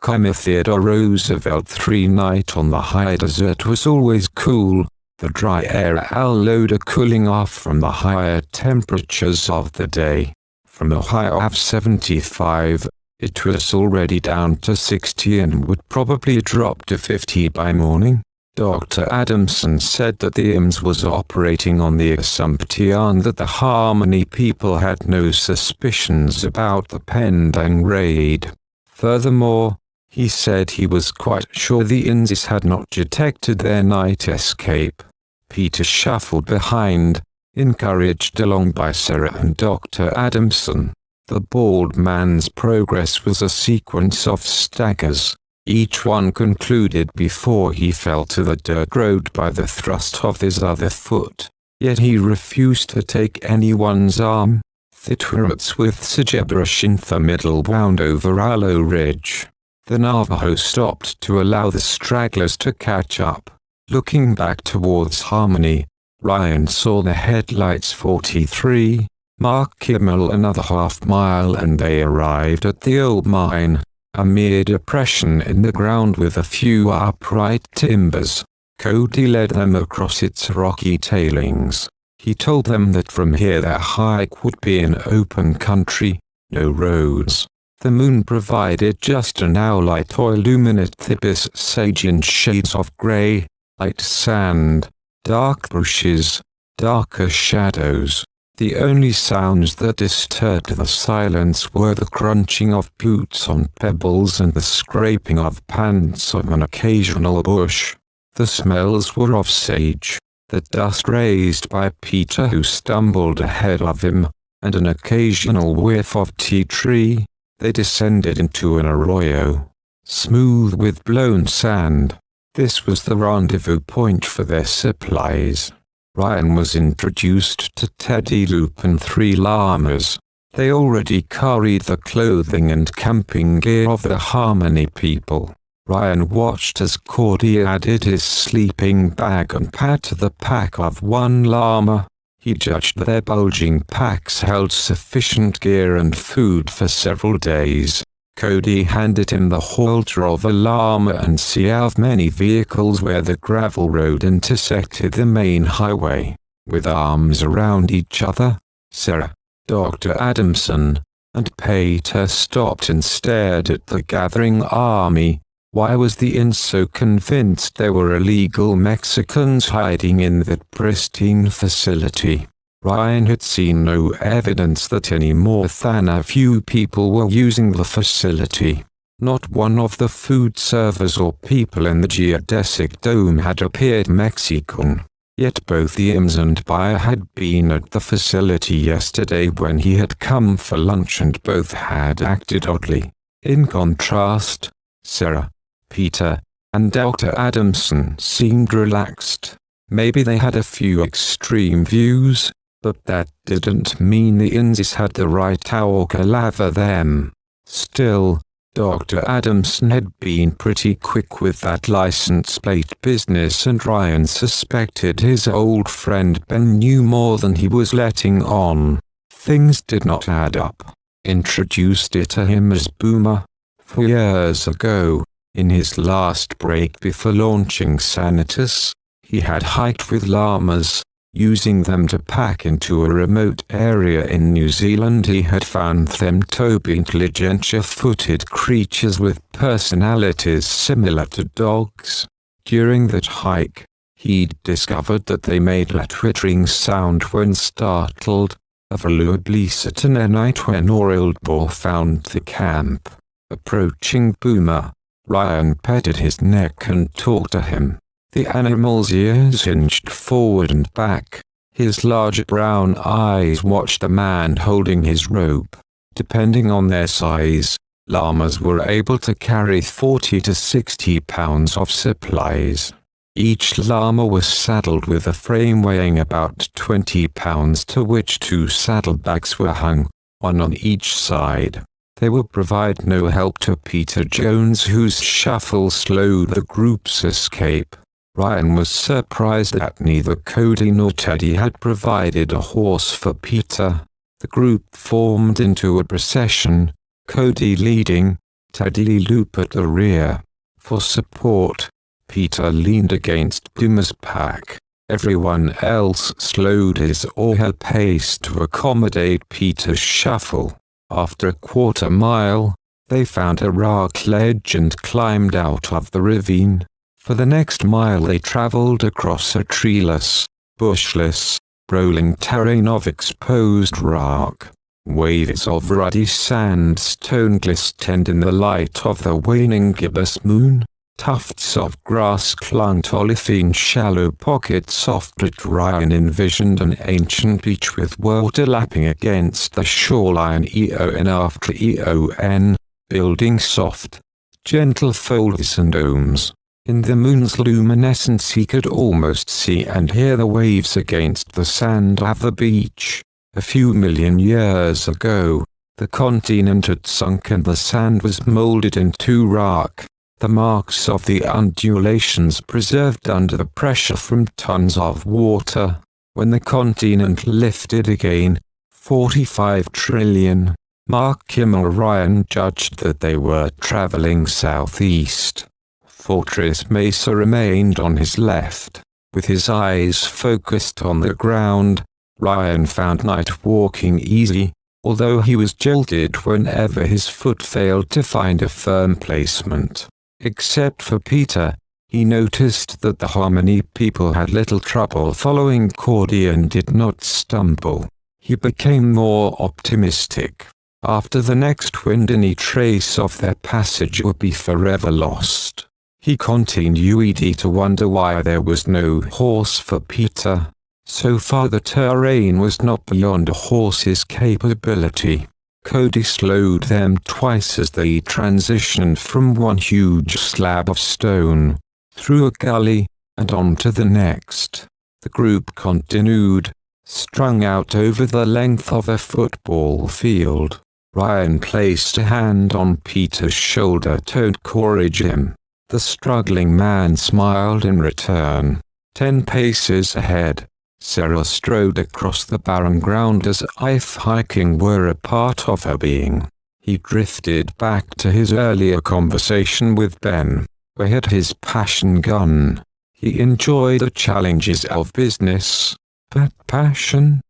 Kimmel Theodore Roosevelt 3 night on the high desert was always cool, the dry air allowed cooling off from the higher temperatures of the day. From a high of 75, it was already down to 60 and would probably drop to 50 by morning. Dr. Adamson said that the IMS was operating on the assumption that the Harmony people had no suspicions about the pending raid. Furthermore, he said he was quite sure the INS had not detected their night escape. Peter shuffled behind, encouraged along by Sarah and Dr. Adamson. The bald man's progress was a sequence of staggers. Each one concluded before he fell to the dirt road by the thrust of his other foot. Yet he refused to take anyone's arm. The turrets with sagebrush in the middle wound over Aloe Ridge. The Navajo stopped to allow the stragglers to catch up. Looking back towards Harmony, Ryan saw the headlights 43, mark Kimmel another half-mile and they arrived at the old mine, a mere depression in the ground with a few upright timbers. Cody led them across its rocky tailings. He told them that from here their hike would be in open country, no roads. The moon provided just an owl-light to illuminate the sage in shades of grey, light sand, dark bushes, darker shadows. The only sounds that disturbed the silence were the crunching of boots on pebbles and the scraping of pants of an occasional bush. The smells were of sage, the dust raised by Peter who stumbled ahead of him, and an occasional whiff of tea tree. They descended into an arroyo, smooth with blown sand. This was the rendezvous point for their supplies. Ryan was introduced to Teddy Loop and 3 llamas. They already carried the clothing and camping gear of the Harmony people. Ryan watched as Cody added his sleeping bag and pad to the pack of 1 llama. He judged their bulging packs held sufficient gear and food for several days. Cody handed him the halter of a llama and saw many vehicles where the gravel road intersected the main highway. With arms around each other, Sarah, Dr. Adamson, and Peter stopped and stared at the gathering army. Why was the inn so convinced there were illegal Mexicans hiding in that pristine facility? Ryan had seen no evidence that any more than a few people were using the facility. Not one of the food servers or people in the geodesic dome had appeared Mexican. Yet both the IMS and buyer had been at the facility yesterday when he had come for lunch and both had acted oddly. In contrast, Sarah, Peter, and Dr. Adamson seemed relaxed. Maybe they had a few extreme views, but that didn't mean the INS had the right to collaver them. Still, Dr. Adamson had been pretty quick with that license plate business and Ryan suspected his old friend Ben knew more than he was letting on. Things did not add up. Introduced it to him as Boomer. 4 years ago, in his last break before launching Sanitas, he had hiked with llamas. Using them to pack into a remote area in New Zealand, he had found them to be intelligent-footed creatures with personalities similar to dogs. During that hike, he'd discovered that they made a twittering sound when startled, avowedly at a night when Oiled Boar found the camp. Approaching Boomer, Ryan petted his neck and talked to him. The animal's ears hinged forward and back. His large brown eyes watched the man holding his rope. Depending on their size, llamas were able to carry 40 to 60 pounds of supplies. Each llama was saddled with a frame weighing about 20 pounds to which 2 saddlebags were hung, one on each side. They would provide no help to Peter Jones, whose shuffle slowed the group's escape. Ryan was surprised that neither Cody nor Teddy had provided a horse for Peter. The group formed into a procession, Cody leading, Teddy looped at the rear. For support, Peter leaned against Boomer's pack. Everyone else slowed his or her pace to accommodate Peter's shuffle. After a quarter mile, they found a rock ledge and climbed out of the ravine. For the next mile they traveled across a treeless, bushless, rolling terrain of exposed rock. Waves of ruddy sandstone glistened in the light of the waning gibbous moon. Tufts of grass clung to olivine shallow pockets of it. Ryan envisioned an ancient beach with water lapping against the shoreline eon after eon, building soft, gentle folds and domes. In the moon's luminescence he could almost see and hear the waves against the sand of the beach. A few million years ago, the continent had sunk and the sand was molded into rock. The marks of the undulations preserved under the pressure from tons of water. When the continent lifted again, 45 trillion, Mark Kimmel Ryan judged that they were traveling southeast. Fortress Mesa remained on his left. With his eyes focused on the ground, Ryan found night walking easy, although he was jolted whenever his foot failed to find a firm placement. Except for Peter, he noticed that the Harmony people had little trouble following Cordy and did not stumble. He became more optimistic. After the next wind, any trace of their passage would be forever lost. He continued to wonder why there was no horse for Peter. So far the terrain was not beyond a horse's capability. Cody slowed them twice as they transitioned from one huge slab of stone, through a gully, and onto the next. The group continued, strung out over the length of a football field. Ryan placed a hand on Peter's shoulder to encourage him. The struggling man smiled in return. 10 paces ahead, Sarah strode across the barren ground as if hiking were a part of her being. He drifted back to his earlier conversation with Ben, where had his passion gone. He enjoyed the challenges of business, but passion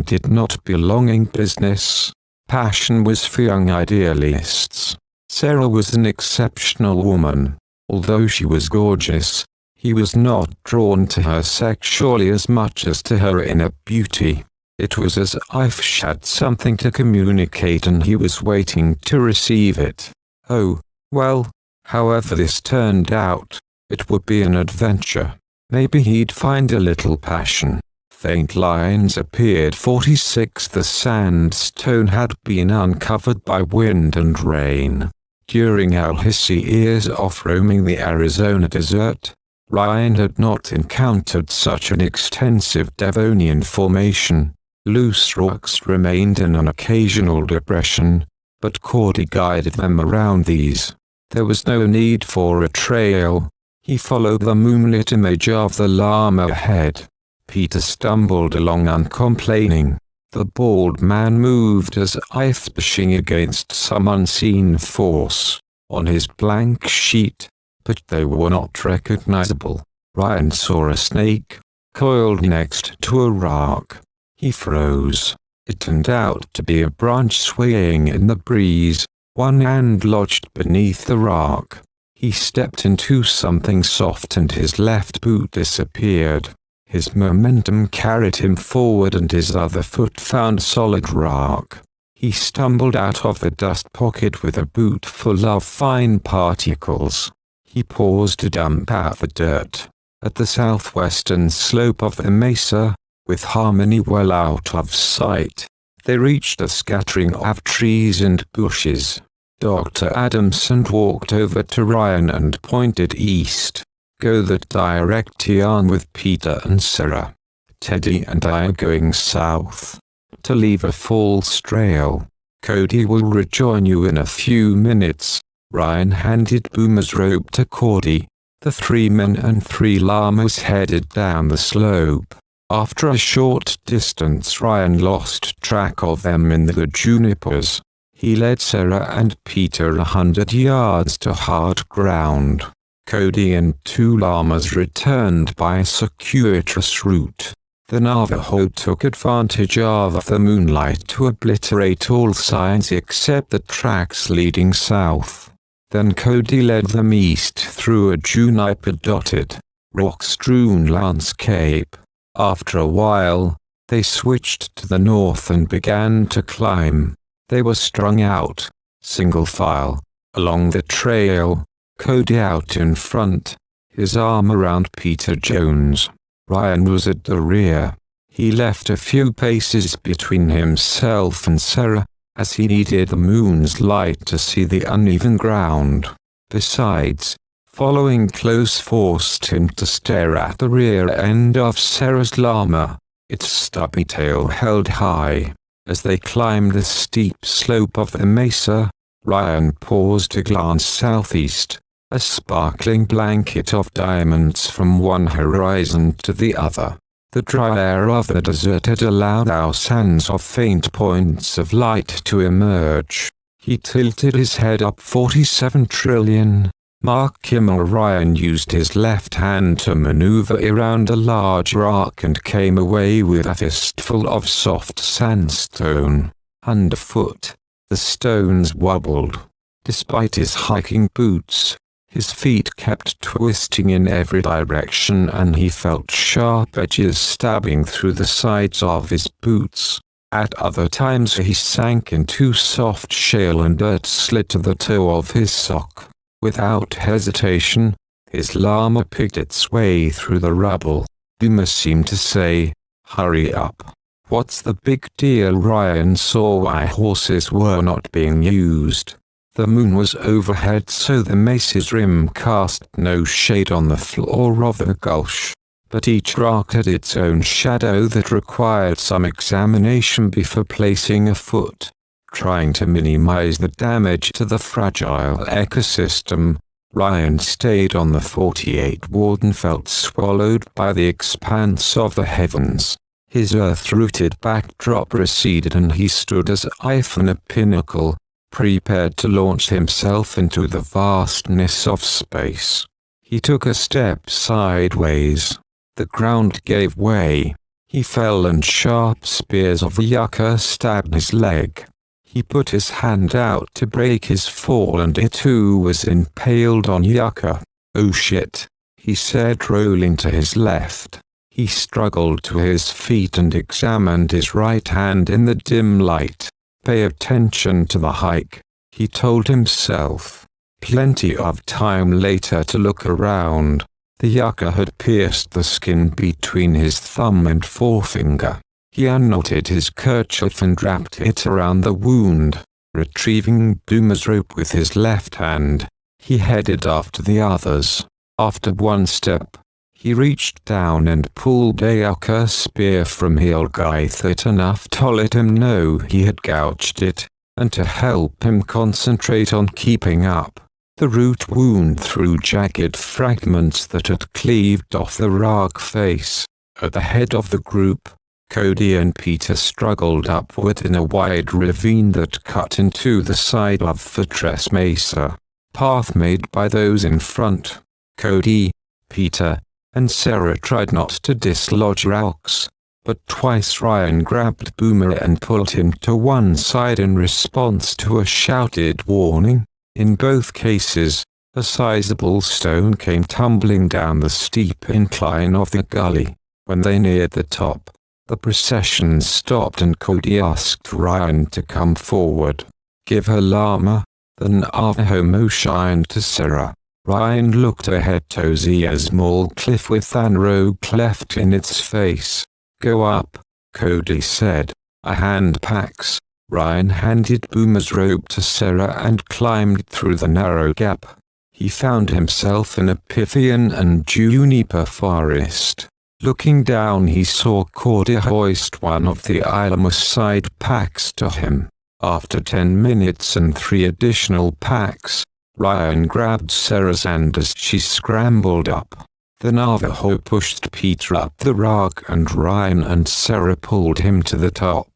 did not belong in business. Passion was for young idealists. Sarah was an exceptional woman. Although she was gorgeous, he was not drawn to her sexually as much as to her inner beauty. It was as if she had something to communicate and he was waiting to receive it. Oh, well, however this turned out, it would be an adventure. Maybe he'd find a little passion. Faint lines appeared. 46. The sandstone had been uncovered by wind and rain. During all his years of roaming the Arizona desert, Ryan had not encountered such an extensive Devonian formation. Loose rocks remained in an occasional depression, but Cordy guided them around these. There was no need for a trail. He followed the moonlit image of the llama ahead. Peter stumbled along uncomplaining. The bald man moved as if pushing against some unseen force on his blank sheet, but they were not recognizable. Ryan saw a snake, coiled next to a rock. He froze. It turned out to be a branch swaying in the breeze, one hand lodged beneath the rock. He stepped into something soft and his left boot disappeared. His momentum carried him forward and his other foot found solid rock. He stumbled out of the dust pocket with a boot full of fine particles. He paused to dump out the dirt. At the southwestern slope of the mesa, with Harmony well out of sight, they reached a scattering of trees and bushes. Dr. Adamson walked over to Ryan and pointed east. Go that direction with Peter and Sarah. Teddy and I are going south, to leave a false trail. Cody will rejoin you in a few minutes. Ryan handed Boomer's rope to Cordy. The 3 men and 3 llamas headed down the slope. After a short distance Ryan lost track of them in the junipers. He led Sarah and Peter 100 yards to hard ground. Cody and 2 llamas returned by a circuitous route. The Navajo took advantage of the moonlight to obliterate all signs except the tracks leading south. Then Cody led them east through a juniper-dotted, rock-strewn landscape. After a while, they switched to the north and began to climb. They were strung out, single file, along the trail, Cody out in front, his arm around Peter Jones. Ryan was at the rear. He left a few paces between himself and Sarah, as he needed the moon's light to see the uneven ground. Besides, following close forced him to stare at the rear end of Sarah's llama, its stubby tail held high. As they climbed the steep slope of the mesa, Ryan paused to glance southeast, a sparkling blanket of diamonds from one horizon to the other. The dry air of the desert had allowed thousands of faint points of light to emerge. He tilted his head up 47 trillion. Mark Kimmel. Ryan used his left hand to maneuver around a large rock and came away with a fistful of soft sandstone. Underfoot, the stones wobbled. Despite his hiking boots, his feet kept twisting in every direction and he felt sharp edges stabbing through the sides of his boots. At other times he sank into soft shale and dirt slid to the toe of his sock. Without hesitation, his llama picked its way through the rubble. Boomer seemed to say, "Hurry up. What's the big deal?" Ryan saw why horses were not being used. The moon was overhead, so the mesa's rim cast no shade on the floor of the gulch, but each rock had its own shadow that required some examination before placing a foot. Trying to minimize the damage to the fragile ecosystem, Ryan stayed on the 48 ward and felt swallowed by the expanse of the heavens. His earth-rooted backdrop receded and he stood as if on a pinnacle, prepared to launch himself into the vastness of space. He took a step sideways. The ground gave way. He fell and sharp spears of yucca stabbed his leg. He put his hand out to break his fall and it too was impaled on yucca. "Oh shit," he said, rolling to his left. He struggled to his feet and examined his right hand in the dim light. "Pay attention to the hike," he told himself. Plenty of time later to look around. The yucca had pierced the skin between his thumb and forefinger. He unknotted his kerchief and wrapped it around the wound. Retrieving Boomer's rope with his left hand, he headed after the others. After one step, he reached down and pulled a yucca spear from Hilgaith enough to let him know he had gouged it, and to help him concentrate on keeping up. The root wound through jagged fragments that had cleaved off the rock face. At the head of the group, Cody and Peter struggled upward in a wide ravine that cut into the side of Fortress Mesa. Path made by those in front. Cody, Peter, and Sarah tried not to dislodge rocks, but twice Ryan grabbed Boomer and pulled him to one side in response to a shouted warning. In both cases, a sizable stone came tumbling down the steep incline of the gully. When they neared the top, the procession stopped and Cody asked Ryan to come forward. "Give her llama," the Navajo motioned to Sarah. Ryan looked ahead to see a small cliff with a narrow cleft in its face. "Go up," Cody said. "A hand packs." Ryan handed Boomer's rope to Sarah and climbed through the narrow gap. He found himself in a Pythian and juniper forest. Looking down, he saw Cody hoist one of the llama's side packs to him. After 10 minutes and 3 additional packs, Ryan grabbed Sarah's hand as she scrambled up. The Navajo pushed Peter up the rock and Ryan and Sarah pulled him to the top.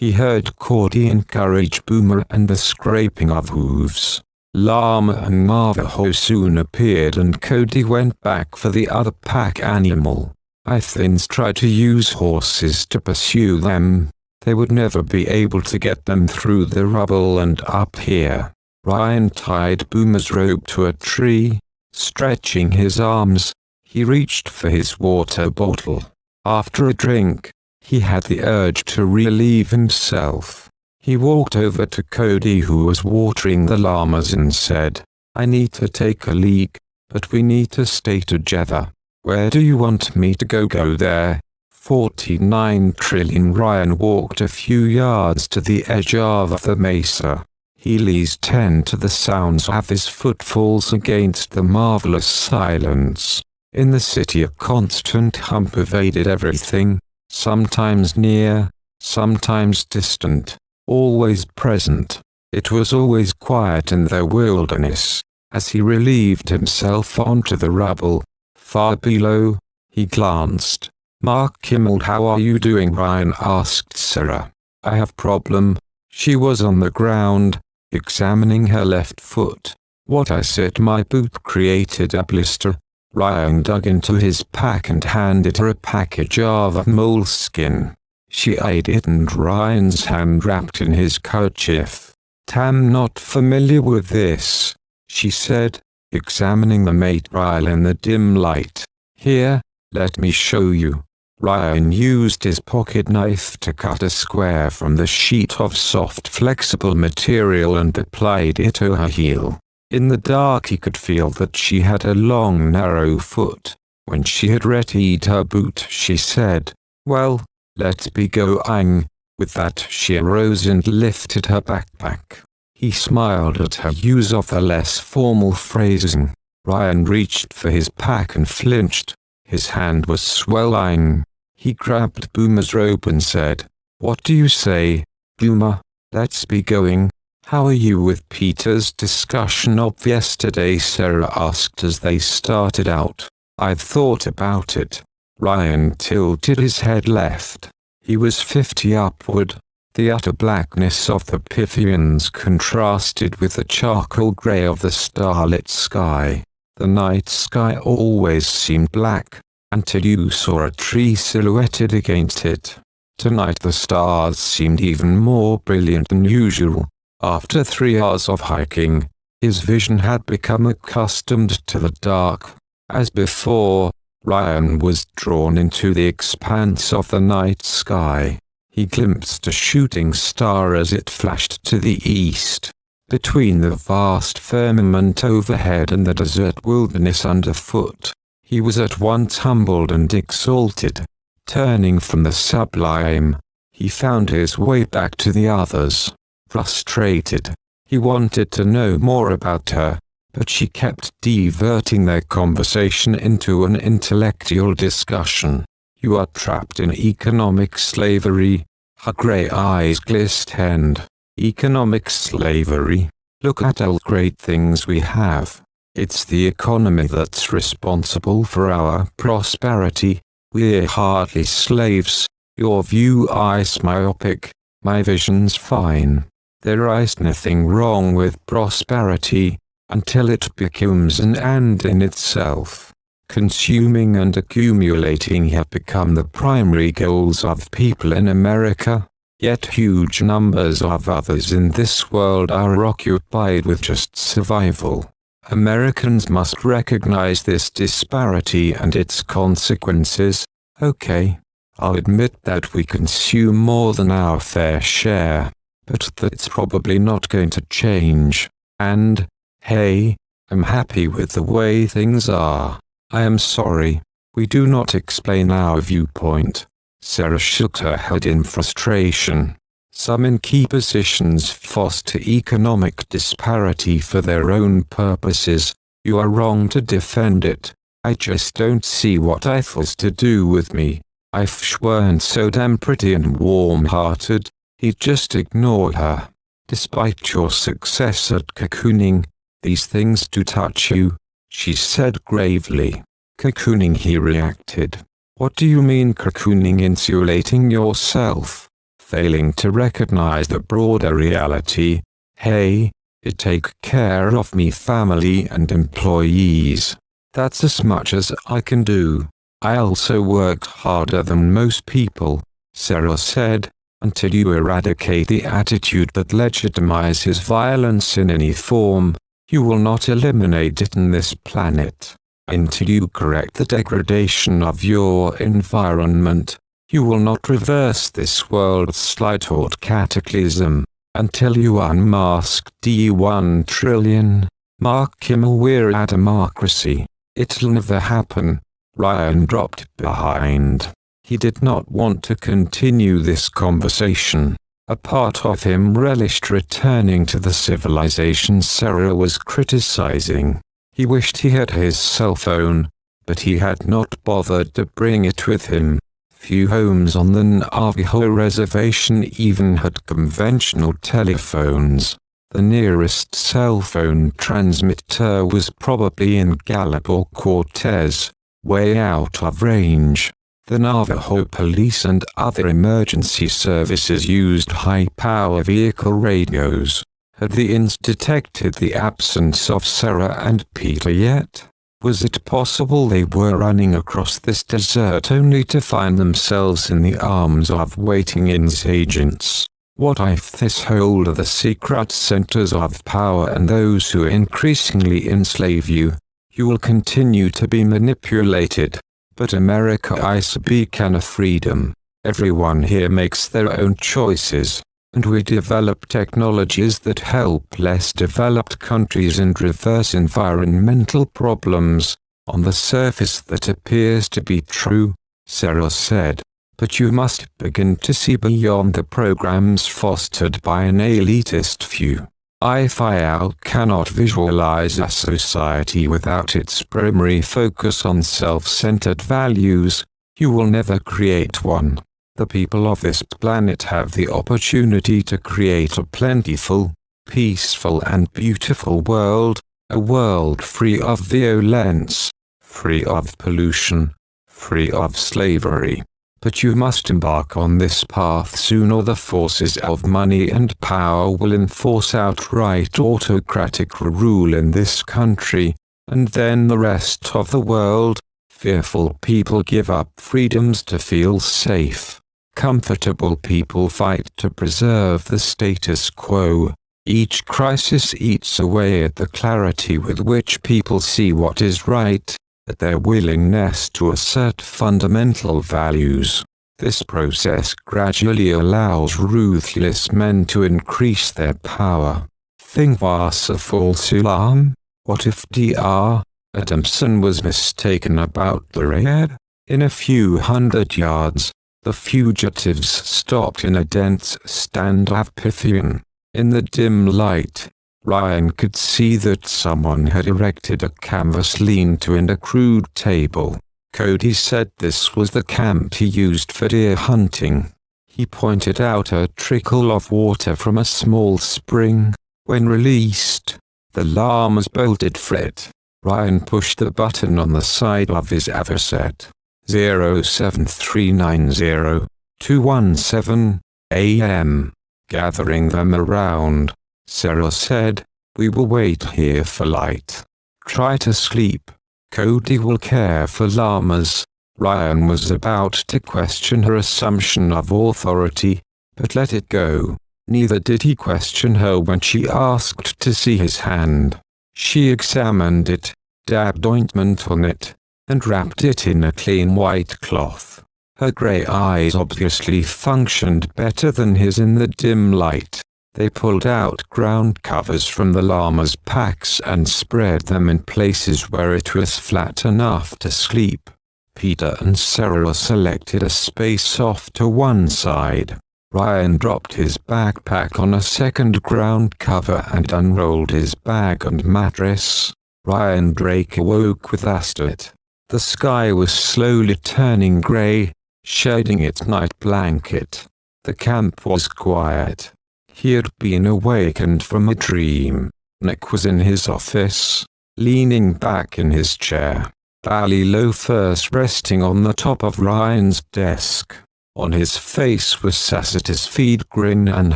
He heard Cordy encourage Boomer and the scraping of hooves. Llama and Navajo soon appeared and Cody went back for the other pack animal. Ithins tried to use horses to pursue them. They would never be able to get them through the rubble and up here. Ryan tied Boomer's rope to a tree. Stretching his arms, he reached for his water bottle. After a drink, he had the urge to relieve himself. He walked over to Cody, who was watering the llamas, and said, "I need to take a leak, but we need to stay together. Where do you want me to go?" "Go there." 49 trillion. Ryan walked a few yards to the edge of the mesa. He listened to the sounds of his footfalls against the marvelous silence. In the city a constant hum pervaded everything, sometimes near, sometimes distant, always present. It was always quiet in the wilderness. As he relieved himself onto the rubble, far below, he glanced. "Mark Kimmel, how are you doing?" Ryan asked Sarah. "I have problem." She was on the ground, examining her left foot. "What?" I said. "My boot created a blister." Ryan dug into his pack and handed her a package of moleskin. She eyed it and Ryan's hand wrapped in his kerchief. "I'm not familiar with this," she said, examining the material in the dim light. "Here, let me show you." Ryan used his pocket knife to cut a square from the sheet of soft flexible material and applied it to her heel. In the dark he could feel that she had a long narrow foot. When she had readied her boot she said, "Well, let's be going." With that she arose and lifted her backpack. He smiled at her use of the less formal phrasing. Ryan reached for his pack and flinched. His hand was swelling. He grabbed Boomer's rope and said, "What do you say, Boomer? Let's be going." "How are you with Peter's discussion of yesterday?" Sarah asked as they started out. "I've thought about it." Ryan tilted his head left. He was 50 upward. The utter blackness of the pavilions contrasted with the charcoal grey of the starlit sky. The night sky always seemed black, until you saw a tree silhouetted against it. Tonight the stars seemed even more brilliant than usual. After 3 hours of hiking, his vision had become accustomed to the dark. As before, Ryan was drawn into the expanse of the night sky. He glimpsed a shooting star as it flashed to the east. Between the vast firmament overhead and the desert wilderness underfoot, he was at once humbled and exalted. Turning from the sublime, he found his way back to the others. Frustrated, he wanted to know more about her, but she kept diverting their conversation into an intellectual discussion. "You are trapped in economic slavery." Her grey eyes glistened. "Economic slavery? Look at all great things we have. It's the economy that's responsible for our prosperity. We're hardly slaves." "Your view is myopic. My vision's fine. There is nothing wrong with prosperity, until it becomes an end in itself. Consuming and accumulating have become the primary goals of people in America, yet huge numbers of others in this world are occupied with just survival. Americans must recognize this disparity and its consequences. Okay, I'll admit that we consume more than our fair share, but that's probably not going to change. And, hey, I'm happy with the way things are. I am sorry, we do not explain our viewpoint." Sarah shook her head in frustration. "Some in key positions foster economic disparity for their own purposes. You are wrong to defend it. I just don't see what it has to do with me. If weren't so damn pretty and warm-hearted, he'd just ignore her. Despite your success at cocooning, these things do touch you," she said gravely. "Cocooning?" he reacted. "What do you mean cocooning? Insulating yourself?" failing to recognize the broader reality. Hey, it take care of me family and employees. That's as much as I can do. I also worked harder than most people, Sarah said, until you eradicate the attitude that legitimizes violence in any form, you will not eliminate it in this planet. Until you correct the degradation of your environment, you will not reverse this world's slight toward cataclysm. Until you unmask D1 trillion, Mark Kimmel, we're a democracy. It'll never happen. Ryan dropped behind. He did not want to continue this conversation. A part of him relished returning to the civilization Sarah was criticizing. He wished he had his cell phone, but he had not bothered to bring it with him. Few homes on the Navajo Reservation even had conventional telephones. The nearest cell phone transmitter was probably in Gallup or Cortez, way out of range. The Navajo police and other emergency services used high-power vehicle radios. Had the INS detected the absence of Sarah and Peter yet? Was it possible they were running across this desert only to find themselves in the arms of waiting INS agents? What if this hold are the secret centers of power and those who increasingly enslave you? You will continue to be manipulated. But America is a beacon of freedom. Everyone here makes their own choices, and we develop technologies that help less developed countries and reverse environmental problems. On the surface that appears to be true, Sarah said, but you must begin to see beyond the programs fostered by an elitist few. If I cannot visualize a society without its primary focus on self-centered values, you will never create one. The people of this planet have the opportunity to create a plentiful, peaceful and beautiful world, a world free of violence, free of pollution, free of slavery. But you must embark on this path soon, or the forces of money and power will enforce outright autocratic rule in this country, and then the rest of the world. Fearful people give up freedoms to feel safe. Comfortable people fight to preserve the status quo. Each crisis eats away at the clarity with which people see what is right, at their willingness to assert fundamental values. This process gradually allows ruthless men to increase their power. Think was a false alarm? What if Dr. Adamson was mistaken about the raid? In a few hundred yards, the fugitives stopped in a dense stand-off pavilion. In the dim light, Ryan could see that someone had erected a canvas lean-to and a crude table. Cody said this was the camp he used for deer hunting. He pointed out a trickle of water from a small spring. When released, the llamas bolted for it. Ryan pushed the button on the side of his Avocet. 07390-217 AM. Gathering them around, Sarah said, we will wait here for light. Try to sleep. Cody will care for llamas. Ryan was about to question her assumption of authority, but let it go. Neither did he question her when she asked to see his hand. She examined it, dabbed ointment on it, and wrapped it in a clean white cloth. Her grey eyes obviously functioned better than his in the dim light. They pulled out ground covers from the llama's packs and spread them in places where it was flat enough to sleep. Peter and Sarah selected a space off to one side. Ryan dropped his backpack on a second ground cover and unrolled his bag and mattress. Ryan Drake awoke with Astot. The sky was slowly turning grey, shading its night blanket. The camp was quiet. He had been awakened from a dream. Nick was in his office, leaning back in his chair, ballet loafers resting on the top of Ryan's desk. On his face was satisfied grin, and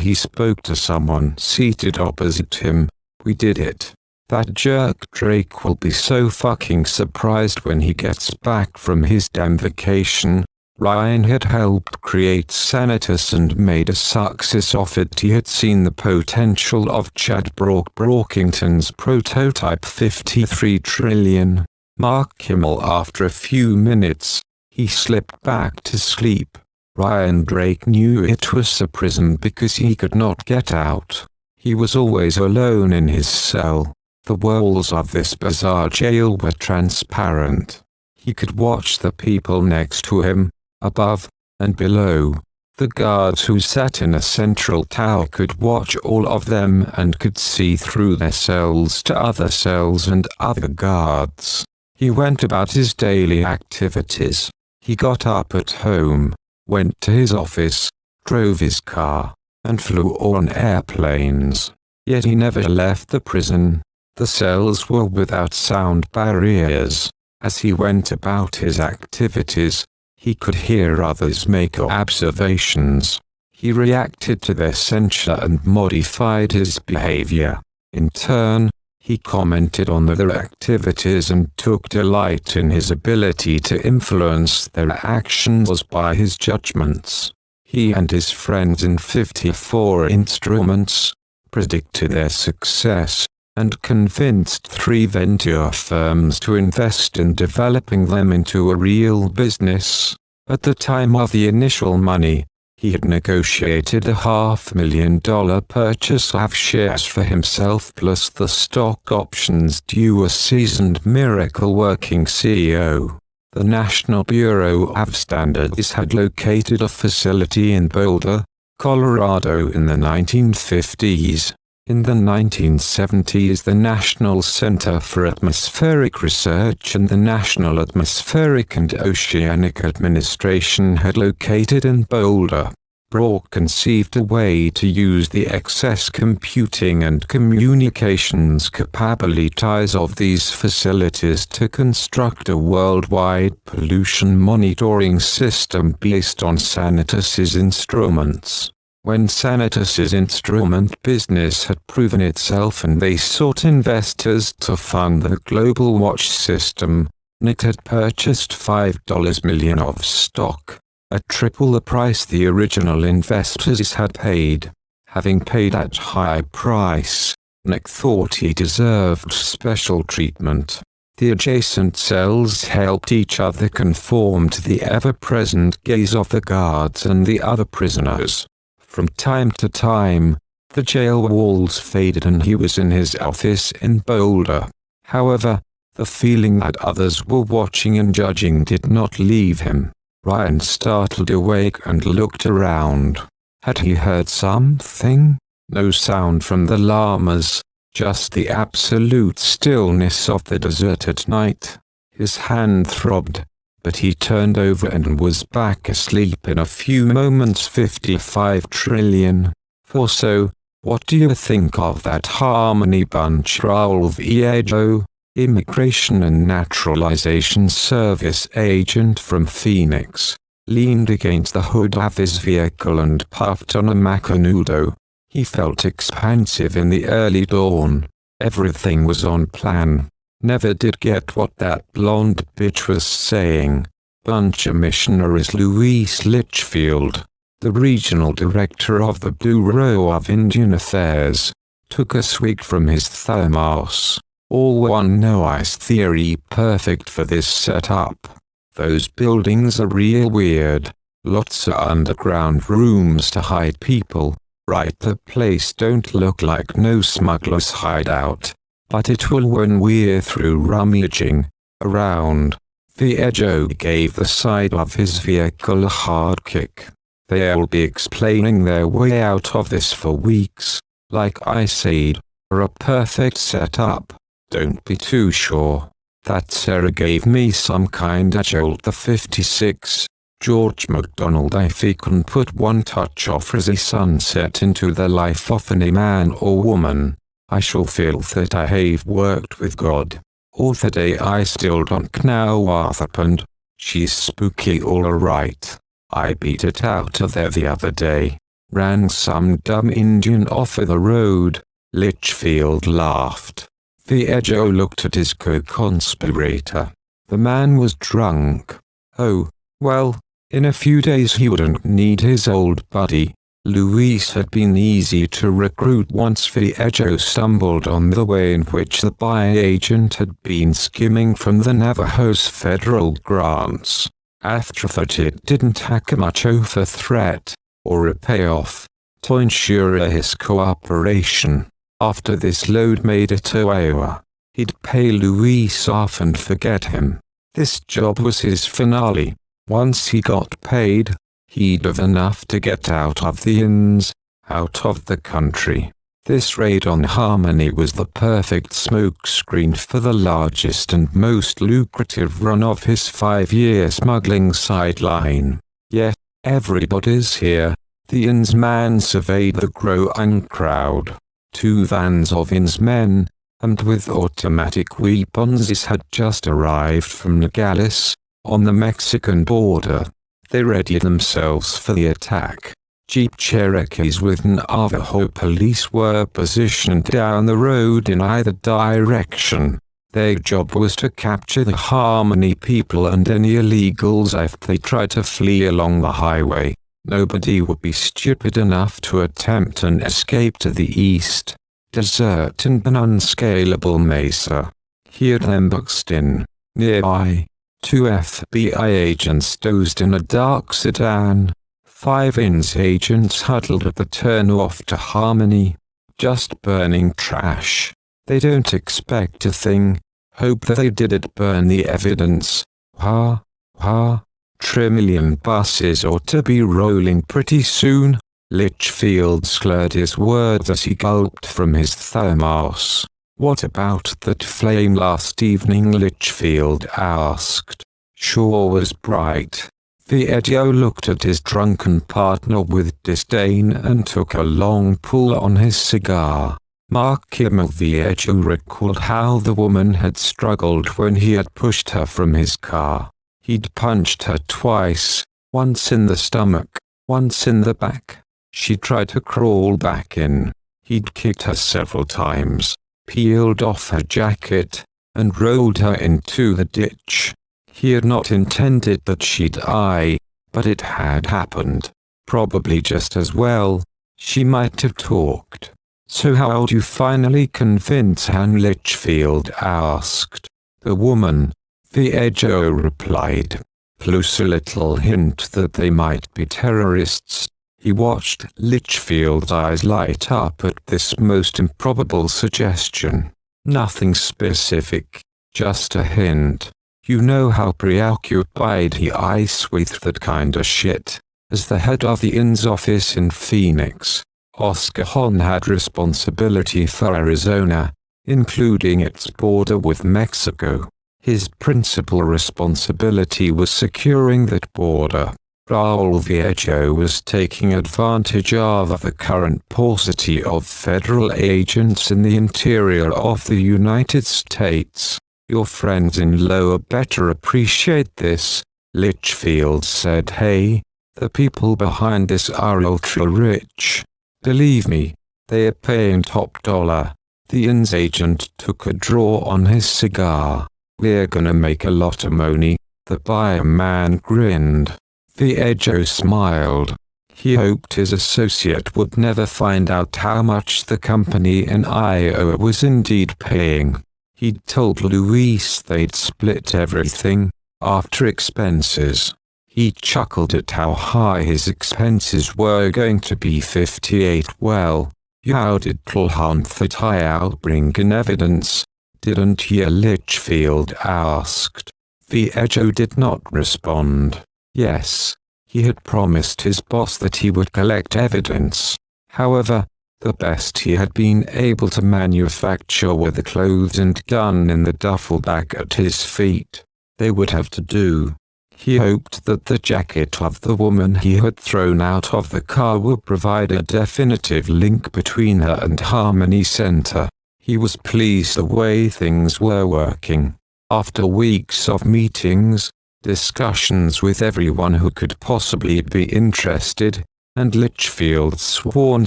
he spoke to someone seated opposite him. "We did it. That jerk Drake will be so fucking surprised when he gets back from his damn vacation." Ryan had helped create Sanitas and made a success of it. He had seen the potential of Chad Brockington's prototype 53 trillion. Mark Kimmel. After a few minutes, he slipped back to sleep. Ryan Drake knew it was a prison because he could not get out. He was always alone in his cell. The walls of this bizarre jail were transparent. He could watch the people next to him, above, and below. The guards who sat in a central tower could watch all of them and could see through their cells to other cells and other guards. He went about his daily activities. He got up at home, went to his office, drove his car, and flew on airplanes. Yet he never left the prison. The cells were without sound barriers. As he went about his activities, he could hear others make observations. He reacted to their censure and modified his behavior. In turn, he commented on their activities and took delight in his ability to influence their actions by his judgments. He and his friends in 54 instruments predicted their success, and convinced 3 venture firms to invest in developing them into a real business. At the time of the initial money, he had negotiated a $500,000 purchase of shares for himself plus the stock options due a seasoned miracle-working CEO. The National Bureau of Standards had located a facility in Boulder, Colorado in the 1950s. In the 1970s, the National Center for Atmospheric Research and the National Atmospheric and Oceanic Administration had located in Boulder. Brock conceived a way to use the excess computing and communications capabilities of these facilities to construct a worldwide pollution monitoring system based on Sanitas's instruments. When Sanitas's instrument business had proven itself and they sought investors to fund the Global Watch system, it had purchased $5 million of stock, at triple the price the original investors had paid. Having paid that high price, Nick thought he deserved special treatment. The adjacent cells helped each other conform to the ever-present gaze of the guards and the other prisoners. From time to time, the jail walls faded and he was in his office in Boulder. However, the feeling that others were watching and judging did not leave him. Ryan startled awake and looked around. Had he heard something? No sound from the llamas, just the absolute stillness of the desert at night. His hand throbbed, but he turned over and was back asleep in a few moments. 55 trillion. For so, what do you think of that Harmony bunch? Raul Viejo, Immigration and Naturalization Service agent from Phoenix, leaned against the hood of his vehicle and puffed on a macanudo. He felt expansive in the early dawn. Everything was on plan. Never did get what that blonde bitch was saying. Bunch of missionaries. Louise Litchfield, the regional director of the Bureau of Indian Affairs, took a swig from his thermos. All one noise theory perfect for this setup. Those buildings are real weird. Lots of underground rooms to hide people. Right, the place don't look like no smuggler's hideout. But it will when we're through rummaging around. Viejo gave the side of his vehicle a hard kick. They'll be explaining their way out of this for weeks. Like I said, for a perfect setup. Don't be too sure. That Sarah gave me some kind of jolt. The 56, George MacDonald. If he can put one touch of rosy sunset into the life of any man or woman, I shall feel that I have worked with God. All the day I still don't know what happened. She's spooky all right. I beat it out of there the other day. Ran some dumb Indian off of the road. Litchfield laughed. Viejo looked at his co-conspirator. The man was drunk. Oh, well, in a few days he wouldn't need his old buddy. Luis had been easy to recruit once Viejo stumbled on the way in which the buy agent had been skimming from the Navajo's federal grants. After that it didn't take much of a threat, or a payoff, to ensure his cooperation. After this load made it to Iowa, he'd pay Luis off and forget him. This job was his finale. Once he got paid, he'd have enough to get out of the inns, out of the country. This raid on Harmony was the perfect smokescreen for the largest and most lucrative run of his 5-year smuggling sideline. Yet, everybody's here. The inns man surveyed the growing crowd. 2 vans of inns men, and with automatic weapons, had just arrived from Nogales, on the Mexican border. They readied themselves for the attack. Jeep Cherokees with Navajo police were positioned down the road in either direction. Their job was to capture the Harmony people and any illegals if they tried to flee along the highway. Nobody would be stupid enough to attempt an escape to the east, desert and an unscalable mesa. Hear them boxed in. Nearby, 2 FBI agents dozed in a dark sedan. 5 INS agents huddled at the turnoff to Harmony, just burning trash. They don't expect a thing. Hope that they didn't burn the evidence. Ha, ha. Trillion buses ought to be rolling pretty soon. Litchfield slurred his words as he gulped from his thermos. What about that flame last evening? Litchfield asked. Sure was bright. Viejo looked at his drunken partner with disdain and took a long pull on his cigar. Mark Kimmel. Viejo recalled how the woman had struggled when he had pushed her from his car. He'd punched her twice, once in the stomach, once in the back. She tried to crawl back in. He'd kicked her several times, peeled off her jacket, and rolled her into the ditch. He had not intended that she'd die, but it had happened. Probably just as well. She might have talked. So how'd you finally convince her? Litchfield asked. The woman, Viejo replied. Plus a little hint that they might be terrorists. He watched Litchfield's eyes light up at this most improbable suggestion. Nothing specific, just a hint. You know how preoccupied he is with that kind of shit. As the head of the INS office in Phoenix, Oscar Hahn had responsibility for Arizona, including its border with Mexico. His principal responsibility was securing that border. Raul Viejo was taking advantage of the current paucity of federal agents in the interior of the United States. Your friends in Lower better appreciate this, Litchfield said. Hey, the people behind this are ultra-rich. Believe me, they are paying top dollar. The INS agent took a draw on his cigar. We're gonna make a lot of money. The buyer man grinned. Viejo smiled. He hoped his associate would never find out how much the company in Iowa was indeed paying. He'd told Luis they'd split everything, after expenses. He chuckled at how high his expenses were going to be. 58. Well, how did Calhoun that I'll bring in evidence? Didn't you? Litchfield asked. Viejo did not respond. Yes, he had promised his boss that he would collect evidence. However, the best he had been able to manufacture were the clothes and gun in the duffel bag at his feet. They would have to do. He hoped that the jacket of the woman he had thrown out of the car would provide a definitive link between her and Harmony Center. He was pleased the way things were working. After weeks of meetings, discussions with everyone who could possibly be interested, and Litchfield's sworn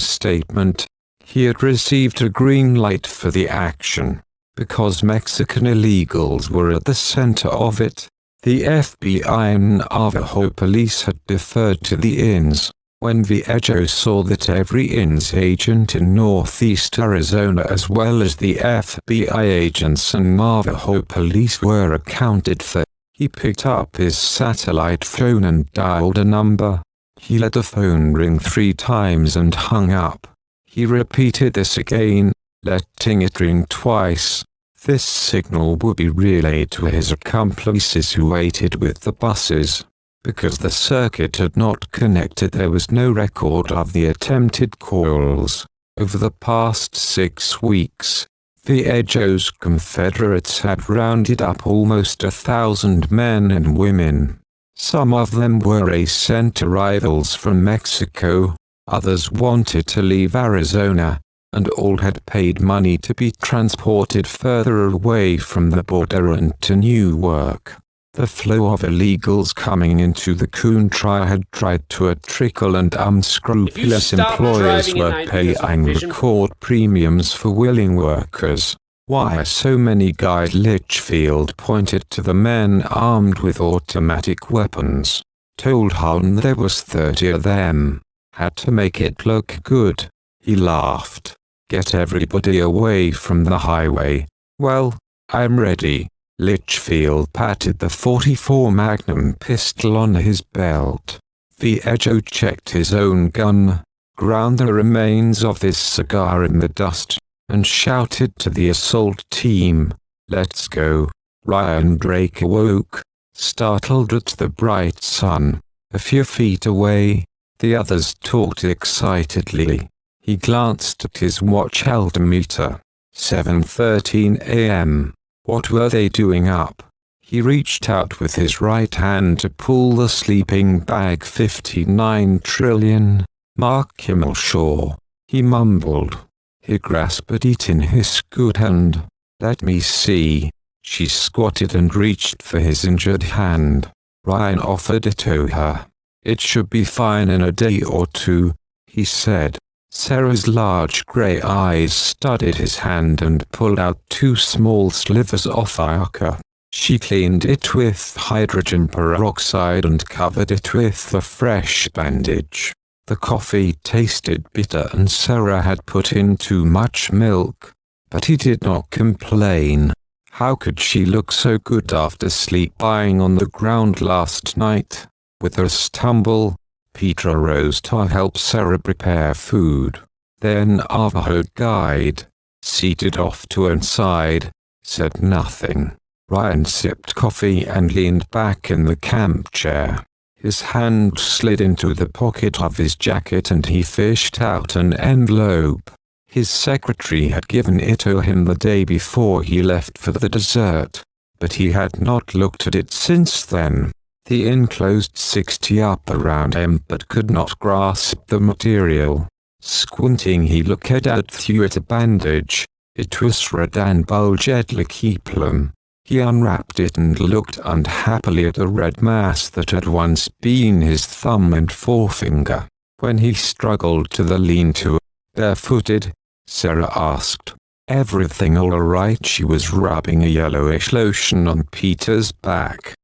statement. He had received a green light for the action, because Mexican illegals were at the center of it. The FBI and Navajo police had deferred to the INS. When Viejo saw that every INS agent in northeast Arizona as well as the FBI agents and Navajo police were accounted for, he picked up his satellite phone and dialed a number. He let the phone ring 3 times and hung up. He repeated this again, letting it ring twice. This signal would be relayed to his accomplices who waited with the buses. Because the circuit had not connected, there was no record of the attempted calls. Over the past 6 weeks, Viejo's Confederates had rounded up almost 1,000 men and women. Some of them were recent arrivals from Mexico, others wanted to leave Arizona, and all had paid money to be transported further away from the border and to new work. The flow of illegals coming into the country had tried to a trickle, and unscrupulous employers were paying record premiums for willing workers. Why so many? Guide Litchfield pointed to the men armed with automatic weapons. Told Hahn there was 30 of them. Had to make it look good. He laughed. Get everybody away from the highway. Well, I'm ready. Litchfield patted the .44 Magnum pistol on his belt. Viejo checked his own gun, ground the remains of his cigar in the dust, and shouted to the assault team, "Let's go." Ryan Drake awoke, startled at the bright sun. A few feet away, the others talked excitedly. He glanced at his watch altimeter. 7:13 a.m. What were they doing up? He reached out with his right hand to pull the sleeping bag. 59 trillion. Mark Kimmel Shaw. He mumbled. He grasped it in his good hand. Let me see. She squatted and reached for his injured hand. Ryan offered it to her. It should be fine in a day or 2, he said. Sarah's large grey eyes studied his hand and pulled out 2 small slivers of ichor. She cleaned it with hydrogen peroxide and covered it with a fresh bandage. The coffee tasted bitter and Sarah had put in too much milk, but he did not complain. How could she look so good after sleeping on the ground last night? With a stumble, Peter rose to help Sarah prepare food. Then Navajo guide, seated off to one side, said nothing. Ryan sipped coffee and leaned back in the camp chair. His hand slid into the pocket of his jacket and he fished out an envelope. His secretary had given it to him the day before he left for the desert, but he had not looked at it since then. The enclosed 60 up around him but could not grasp the material. Squinting he looked at through it a bandage. It was red and bulged like peplum. He unwrapped it and looked unhappily at the red mass that had once been his thumb and forefinger. When he struggled to the lean-to, barefooted, Sarah asked, "Everything all right?" She was rubbing a yellowish lotion on Peter's back.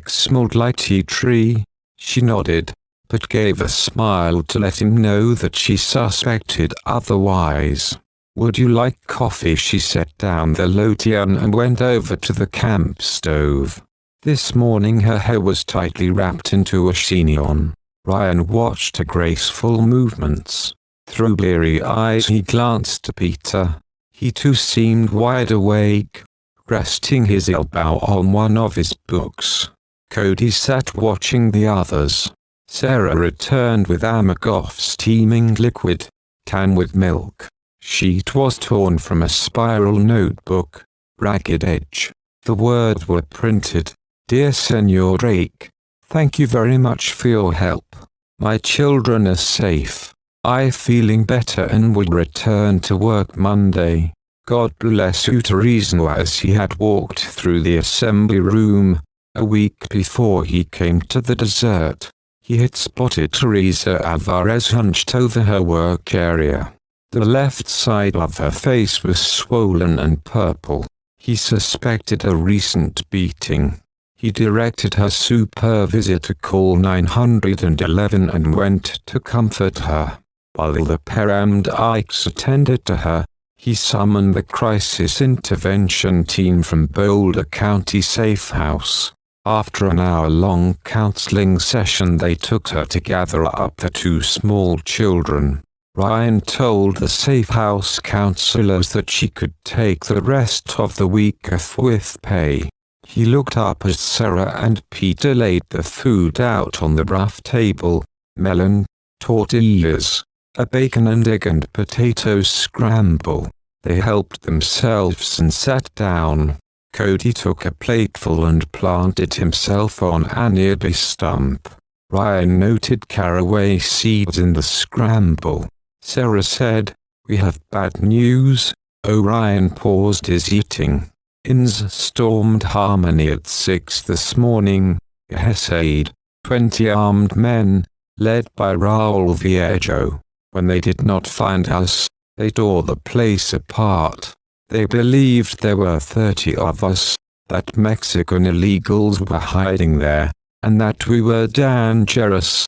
Smelled like tea tree. She nodded, but gave a smile to let him know that she suspected otherwise. "Would you like coffee?" She set down the lotion and went over to the camp stove. This morning her hair was tightly wrapped into a chignon. Ryan watched her graceful movements. Through bleary eyes he glanced at Peter. He too seemed wide awake, resting his elbow on one of his books. Cody sat watching the others. Sarah returned with Amagoff steaming liquid, can with milk. Sheet was torn from a spiral notebook, ragged edge. The words were printed. "Dear Senor Drake, thank you very much for your help. My children are safe. I feeling better and will return to work Monday. God bless you." Teresa. As he had walked through the assembly room, A week before he came to the desert, he had spotted Teresa Alvarez hunched over her work area. The left side of her face was swollen and purple. He suspected a recent beating. He directed her supervisor to call 911 and went to comfort her. While the paramedics attended to her, he summoned the crisis intervention team from Boulder County Safe House. After an hour-long counseling session, they took her to gather up the two small children. Ryan told the Safe House counselors that she could take the rest of the week off with pay. He looked up as Sarah and Peter laid the food out on the rough table: melon, tortillas, a bacon and egg and potato scramble. They helped themselves and sat down. Cody took a plateful and planted himself on a nearby stump. Ryan noted caraway seeds in the scramble. Sarah said, "We have bad news." Ryan paused his eating. INS stormed Harmony at 6 this morning, he said. 20 armed men, led by Raul Viejo. When they did not find us, they tore the place apart. They believed there were 30 of us, that Mexican illegals were hiding there, and that we were dangerous.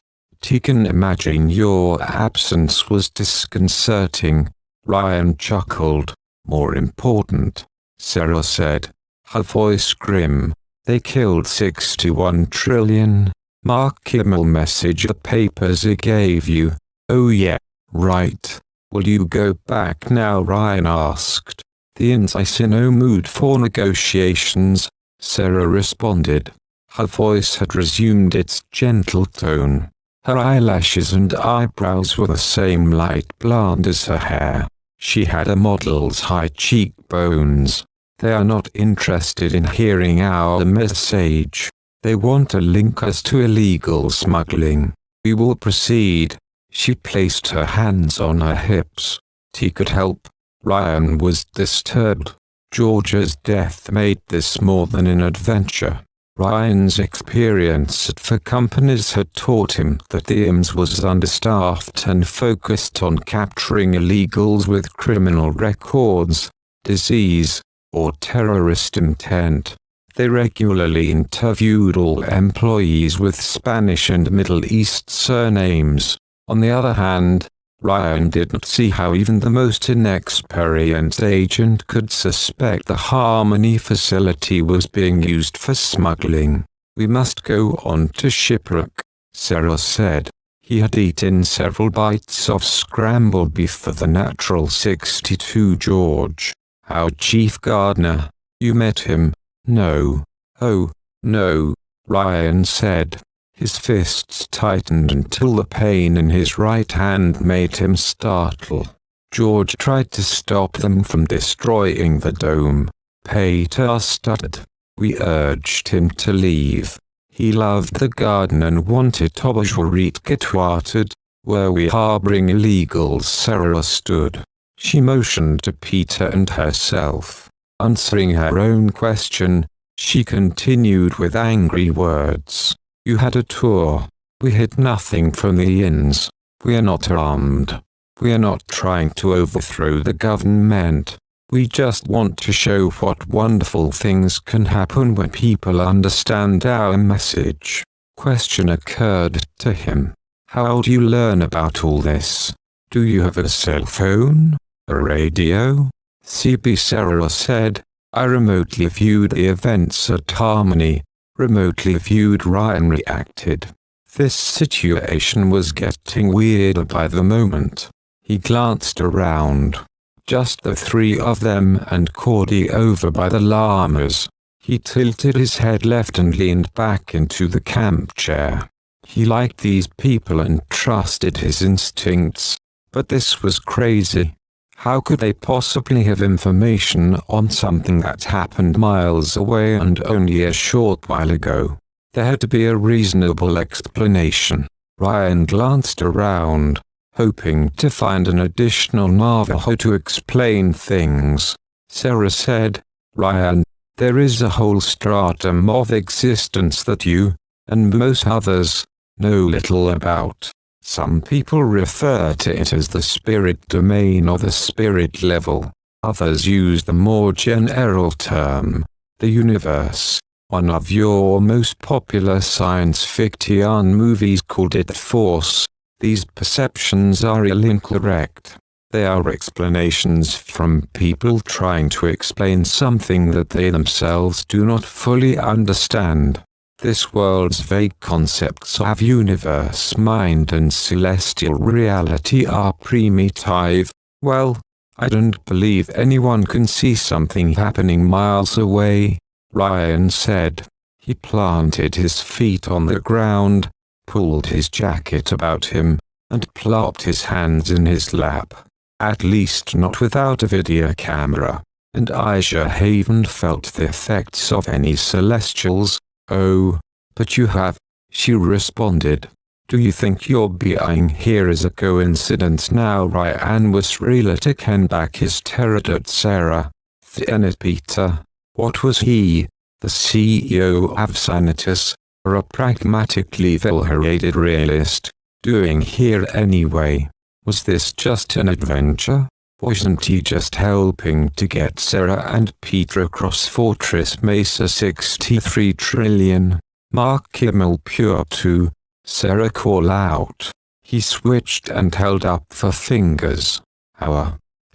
"You can imagine your absence was disconcerting," Ryan chuckled. "More important," Sarah said, her voice grim, "they killed 61 trillion. Mark Kimmel message the papers he gave you." "Oh yeah, right. Will you go back now?" Ryan asked. "The INS is in no mood for negotiations," Sarah responded. Her voice had resumed its gentle tone. Her eyelashes and eyebrows were the same light blonde as her hair. She had a model's high cheekbones. "They are not interested in hearing our message. They want to link us to illegal smuggling. We will proceed." She placed her hands on her hips. "He could help." Ryan was disturbed. Georgia's death made this more than an adventure. Ryan's experience at four companies had taught him that the IMS was understaffed and focused on capturing illegals with criminal records, disease, or terrorist intent. They regularly interviewed all employees with Spanish and Middle East surnames. On the other hand, Ryan did not see how even the most inexperienced agent could suspect the Harmony facility was being used for smuggling. "We must go on to shipwreck," Sarah said. He had eaten several bites of scrambled beef for the natural 62 George. "Our chief gardener. You met him?" "No." "Oh, no," Ryan said. His fists tightened until the pain in his right hand made him startle. "George tried to stop them from destroying the dome." Peter stuttered. "We urged him to leave. He loved the garden and wanted to get watered. Were we harboring illegals?" Sarah stood. She motioned to Peter and herself. Answering her own question, she continued with angry words. "You had a tour. We hid nothing from the INS. We are not armed. We are not trying to overthrow the government. We just want to show what wonderful things can happen when people understand our message." Question occurred to him. "How do you learn about all this? Do you have a cell phone? A radio?" CB Sarah said, "I remotely viewed the events at Harmony." Remotely viewed, Ryan reacted. This situation was getting weirder by the moment. He glanced around. Just the three of them and Cordy over by the llamas. He tilted his head left and leaned back into the camp chair. He liked these people and trusted his instincts. But this was crazy. How could they possibly have information on something that happened miles away and only a short while ago? There had to be a reasonable explanation. Ryan glanced around, hoping to find an additional Navajo to explain things. Sarah said, "Ryan, There is a whole stratum of existence that you, and most others, know little about. Some people refer to it as the spirit domain or the spirit level. Others use the more general term, the universe. One of your most popular science fiction movies called it Force. These perceptions are incorrect. They are explanations from people trying to explain something that they themselves do not fully understand. This world's vague concepts of universe, mind and celestial reality are primitive. Well, I don't believe anyone can see something happening miles away, Ryan said. He planted his feet on the ground, pulled his jacket about him, and plopped his hands in his lap. At least not without a video camera. And Aisha haven't felt the effects of any celestials. Oh, but you have, she responded. Do you think your being here is a coincidence now? Ryan was really taken back. His stared at Sarah. Then at Peter. What was he, the CEO of Sanitas, or a pragmatically level-headed realist, doing here anyway? Was this just an adventure? Wasn't he just helping to get Sarah and Peter across Fortress Mesa 63 trillion? Mark Kimmel pure 2. Sarah call out. He switched and held up the fingers.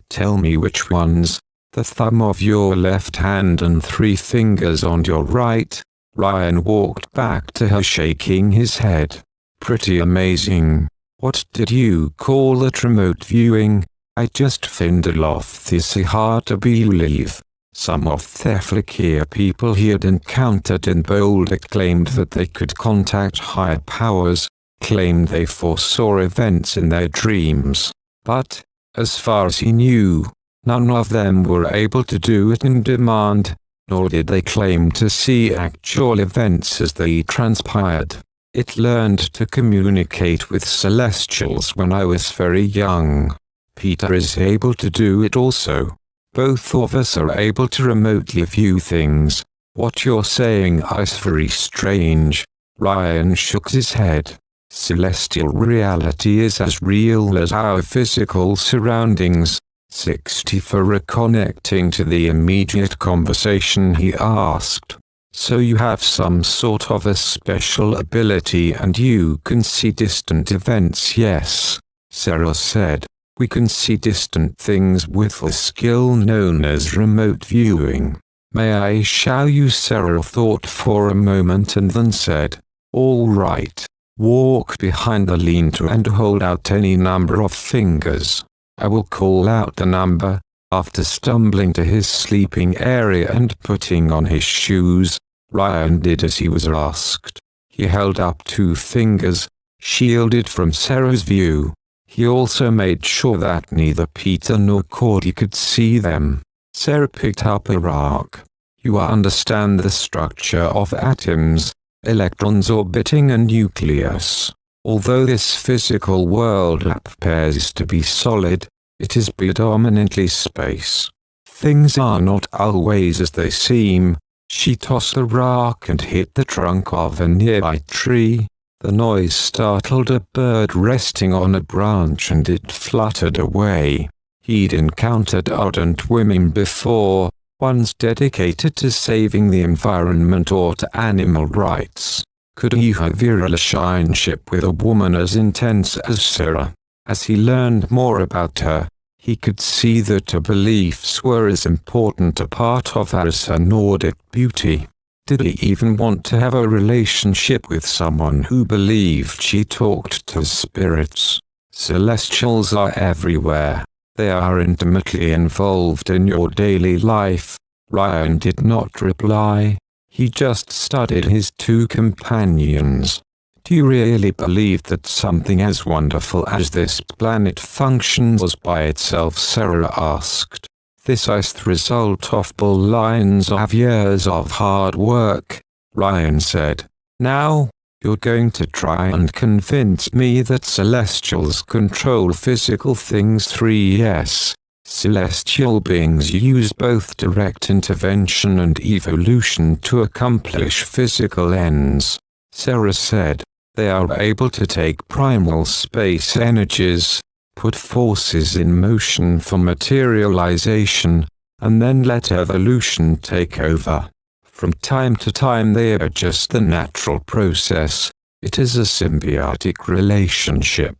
Tell me which ones. The thumb of your left hand and 3 fingers on your right. Ryan walked back to her shaking his head. Pretty amazing. What did you call it? Remote viewing? I just found it off. This is hard to believe. Some of the Flickr people he had encountered in Boulder claimed that they could contact higher powers, claimed they foresaw events in their dreams. But, as far as he knew, none of them were able to do it in demand, nor did they claim to see actual events as they transpired. It learned to communicate with celestials when I was very young. Peter is able to do it also. Both of us are able to remotely view things. What you're saying is very strange. Ryan shook his head. Celestial reality is as real as our physical surroundings. 60 for reconnecting to the immediate conversation, he asked. So you have some sort of a special ability and you can see distant events? Yes, Sarah said. We can see distant things with a skill known as remote viewing. May I show you? Sarah thought for a moment and then said, all right. Walk behind the lean-to and hold out any number of fingers. I will call out the number. After stumbling to his sleeping area and putting on his shoes, Ryan did as he was asked. He held up 2 fingers, shielded from Sarah's view. He also made sure that neither Peter nor Cordy could see them. Sarah picked up a rock. You understand the structure of atoms, electrons orbiting a nucleus. Although this physical world appears to be solid, it is predominantly space. Things are not always as they seem. She tossed the rock and hit the trunk of a nearby tree. The noise startled a bird resting on a branch and it fluttered away. He'd encountered ardent women before, ones dedicated to saving the environment or to animal rights. Could he have a relationship with a woman as intense as Sarah? As he learned more about her, he could see that her beliefs were as important a part of her as her Nordic beauty. Did he even want to have a relationship with someone who believed she talked to spirits? Celestials are everywhere. They are intimately involved in your daily life. Ryan did not reply. He just studied his 2 companions. Do you really believe that something as wonderful as this planet functions by itself? Sarah asked. This is the result of billions of years of hard work, Ryan said. Now, you're going to try and convince me that celestials control physical things? 3 Yes, Celestial beings use both direct intervention and evolution to accomplish physical ends, Sarah said. They are able to take primal space energies, put forces in motion for materialization, and then let evolution take over. From time to time they adjust the natural process. It is a symbiotic relationship.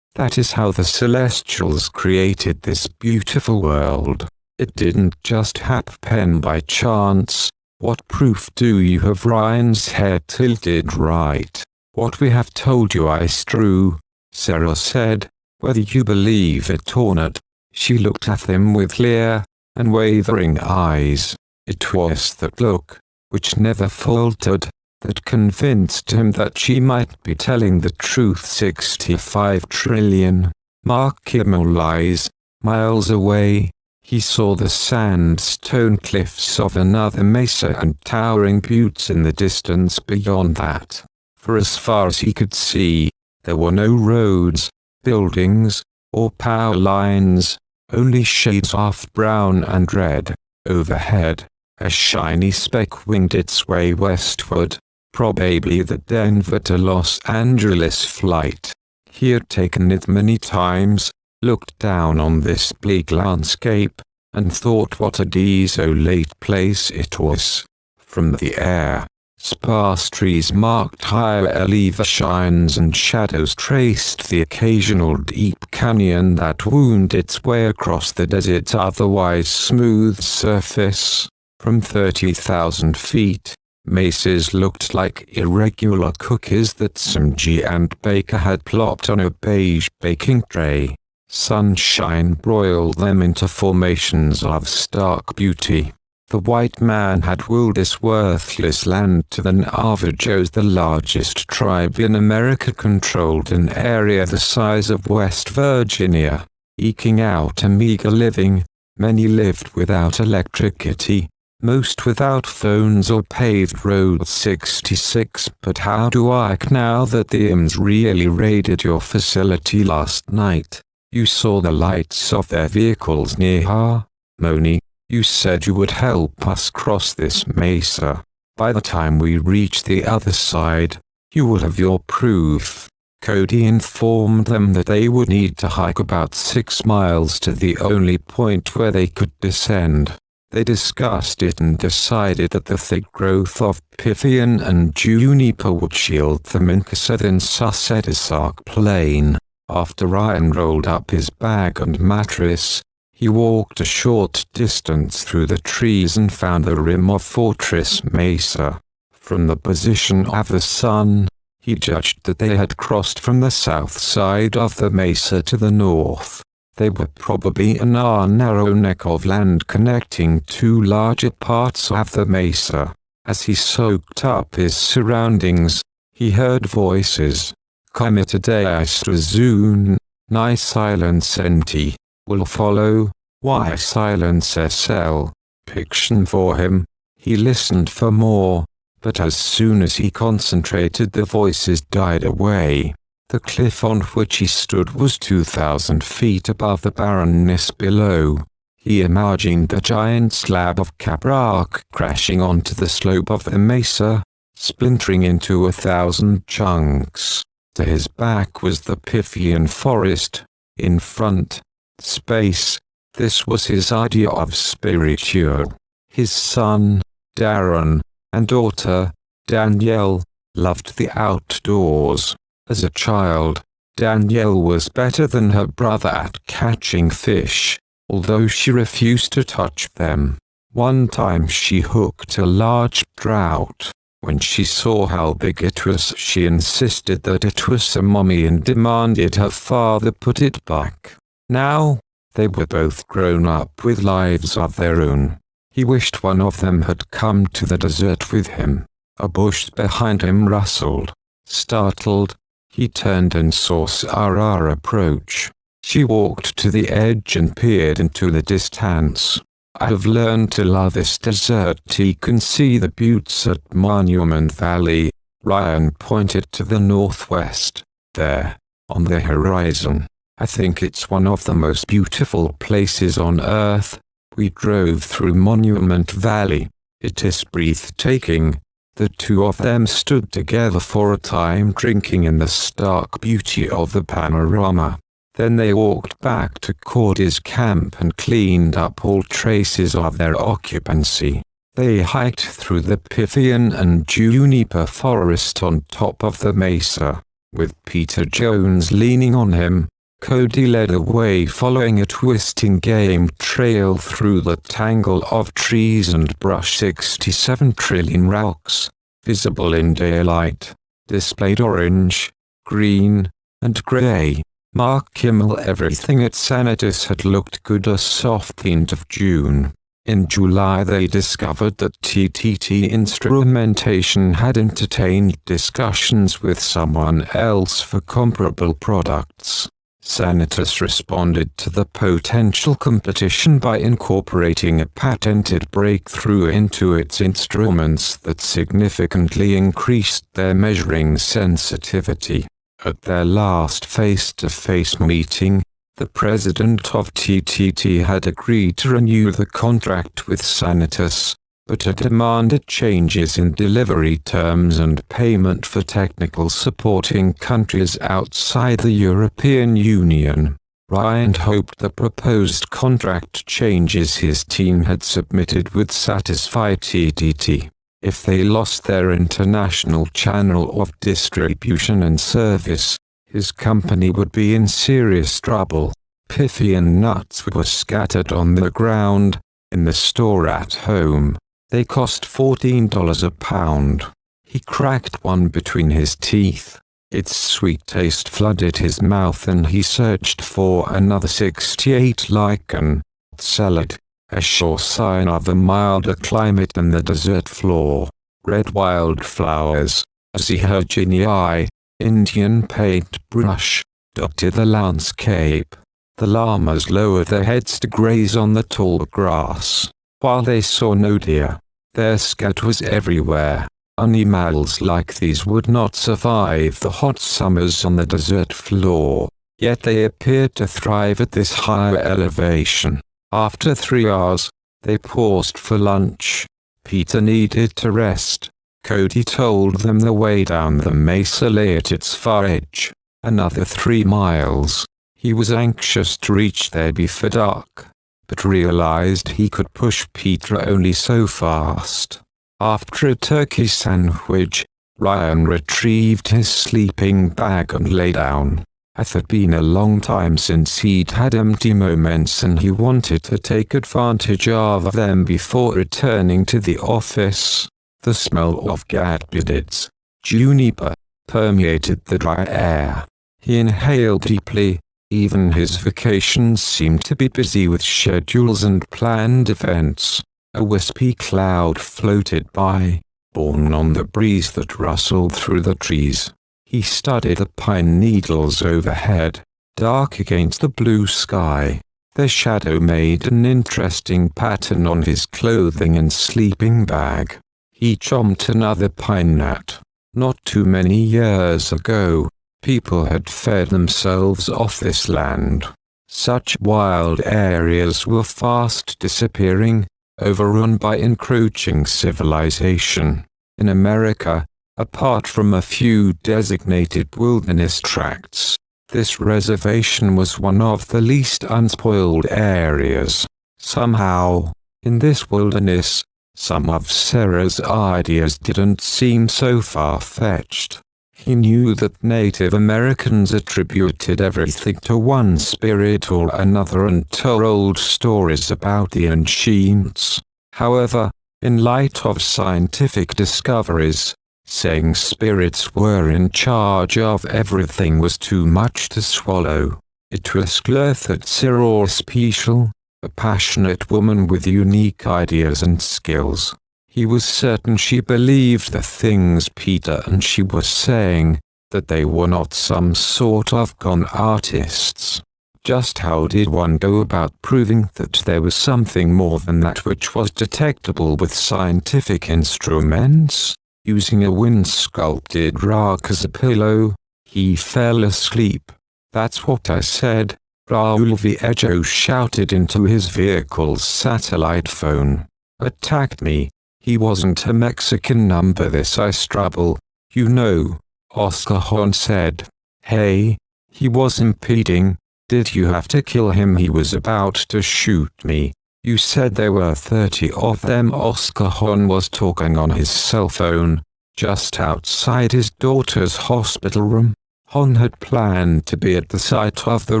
That is how the Celestials created this beautiful world. It didn't just happen by chance. What proof do you have? Ryan's head tilted right. What we have told you is true, Sarah said, whether you believe it or not. She looked at him with clear and wavering eyes. It was that look, which never faltered, that convinced him that she might be telling the truth. 65 trillion. Mark Kimmel lies. Miles away, he saw the sandstone cliffs of another mesa and towering buttes in the distance beyond that. For as far as he could see, there were no roads, buildings, or power lines, only shades of brown and red. Overhead, a shiny speck winged its way westward, probably the Denver to Los Angeles flight. He had taken it many times, looked down on this bleak landscape, and thought what a desolate place it was. From the air, sparse trees marked higher elevations and shadows traced the occasional deep canyon that wound its way across the desert's otherwise smooth surface. From 30,000 feet, mesas looked like irregular cookies that some giant baker had plopped on a beige baking tray. Sunshine broiled them into formations of stark beauty. The white man had willed this worthless land to the Navajos. The largest tribe in America controlled an area the size of West Virginia, eking out a meager living. Many lived without electricity, most without phones or paved roads. 66. But how do I now that the IMS really raided your facility last night? You saw the lights of their vehicles near Harmony. You said you would help us cross this mesa. By the time we reach the other side, you will have your proof. Cody informed them that they would need to hike about 6 miles to the only point where they could descend. They discussed it and decided that the thick growth of Pythian and juniper would shield them in southern Sussetisark Plain. After Ryan rolled up his bag and mattress, he walked a short distance through the trees and found the rim of Fortress Mesa. From the position of the sun, he judged that they had crossed from the south side of the mesa to the north. They were probably in a narrow neck of land connecting two larger parts of the mesa. As he soaked up his surroundings, he heard voices. Come today Astrazun, Ni silence Senti, will follow, why silence SL, fiction for him. He listened for more, but as soon as he concentrated the voices died away. The cliff on which he stood was 2,000 feet above the barrenness below. He imagined the giant slab of Caprock crashing onto the slope of the mesa, splintering into 1,000 chunks. To his back was the Pythian forest. In front, space. This was his idea of spiritual. His son, Darren, and daughter, Danielle, loved the outdoors. As a child, Danielle was better than her brother at catching fish, although she refused to touch them. One time she hooked a large trout. When she saw how big it was, she insisted that it was a mummy and demanded her father put it back. Now, they were both grown up with lives of their own. He wished one of them had come to the desert with him. A bush behind him rustled. Startled, he turned and saw Sarah approach. She walked to the edge and peered into the distance. I have learned to love this desert. He can see the buttes at Monument Valley. Ryan pointed to the northwest. There, on the horizon, I think it's one of the most beautiful places on Earth. We drove through Monument Valley. It is breathtaking." The two of them stood together for a time, drinking in the stark beauty of the panorama. Then they walked back to Cordy's camp and cleaned up all traces of their occupancy. They hiked through the Pythian and juniper forest on top of the mesa. With Peter Jones leaning on him, Cody led away, following a twisting game trail through the tangle of trees and brush. 67 trillion rocks, visible in daylight, displayed orange, green, and gray. Mark Kimmel. Everything at Sanitas had looked good a soft end of June. In July they discovered that TTT Instrumentation had entertained discussions with someone else for comparable products. Sanitas responded to the potential competition by incorporating a patented breakthrough into its instruments that significantly increased their measuring sensitivity. At their last face-to-face meeting, the president of TTT had agreed to renew the contract with Sanitas, but had demanded changes in delivery terms and payment for technical support in countries outside the European Union. Ryan hoped the proposed contract changes his team had submitted would satisfy TTT. If they lost their international channel of distribution and service, his company would be in serious trouble. Pythian nuts were scattered on the ground, in the store at home. They cost $14 a pound. He cracked one between his teeth. Its sweet taste flooded his mouth and he searched for another. 68 lichen salad, a sure sign of a milder climate than the desert floor. Red wildflowers, Azurgenii, Indian paintbrush, dotted the landscape. The llamas lowered their heads to graze on the tall grass. While they saw no deer, their scat was everywhere. Animals like these would not survive the hot summers on the desert floor, yet they appeared to thrive at this higher elevation. After 3 hours, they paused for lunch. Peter needed to rest. Cody told them the way down the mesa lay at its far edge, another 3 miles. He was anxious to reach there before dark, but realized he could push Peter only so fast. After a turkey sandwich, Ryan retrieved his sleeping bag and lay down. It had been a long time since he'd had empty moments and he wanted to take advantage of them before returning to the office. The smell of gadbidets, juniper, permeated the dry air. He inhaled deeply. Even his vacations seemed to be busy with schedules and planned events. A wispy cloud floated by, borne on the breeze that rustled through the trees. He studied the pine needles overhead, dark against the blue sky. Their shadow made an interesting pattern on his clothing and sleeping bag. He chomped another pine nut. Not too many years ago, people had fed themselves off this land. Such wild areas were fast disappearing, overrun by encroaching civilization. In America, apart from a few designated wilderness tracts, this reservation was one of the least unspoiled areas. Somehow, in this wilderness, some of Sarah's ideas didn't seem so far-fetched. He knew that Native Americans attributed everything to one spirit or another and told stories about the ancients. However, in light of scientific discoveries, saying spirits were in charge of everything was too much to swallow. It was clear that Sarah was special, a passionate woman with unique ideas and skills. He was certain she believed the things Peter and she were saying, that they were not some sort of con artists. Just how did one go about proving that there was something more than that which was detectable with scientific instruments? Using a wind-sculpted rock as a pillow, he fell asleep. That's what I said, Raul Viejo shouted into his vehicle's satellite phone. Attacked me. He wasn't a Mexican number this I struggle. You know, Oscar Hon said. Hey, he was impeding. Did you have to kill him? He was about to shoot me. You said there were 30 of them. Oscar Hon was talking on his cell phone, just outside his daughter's hospital room. Hon had planned to be at the site of the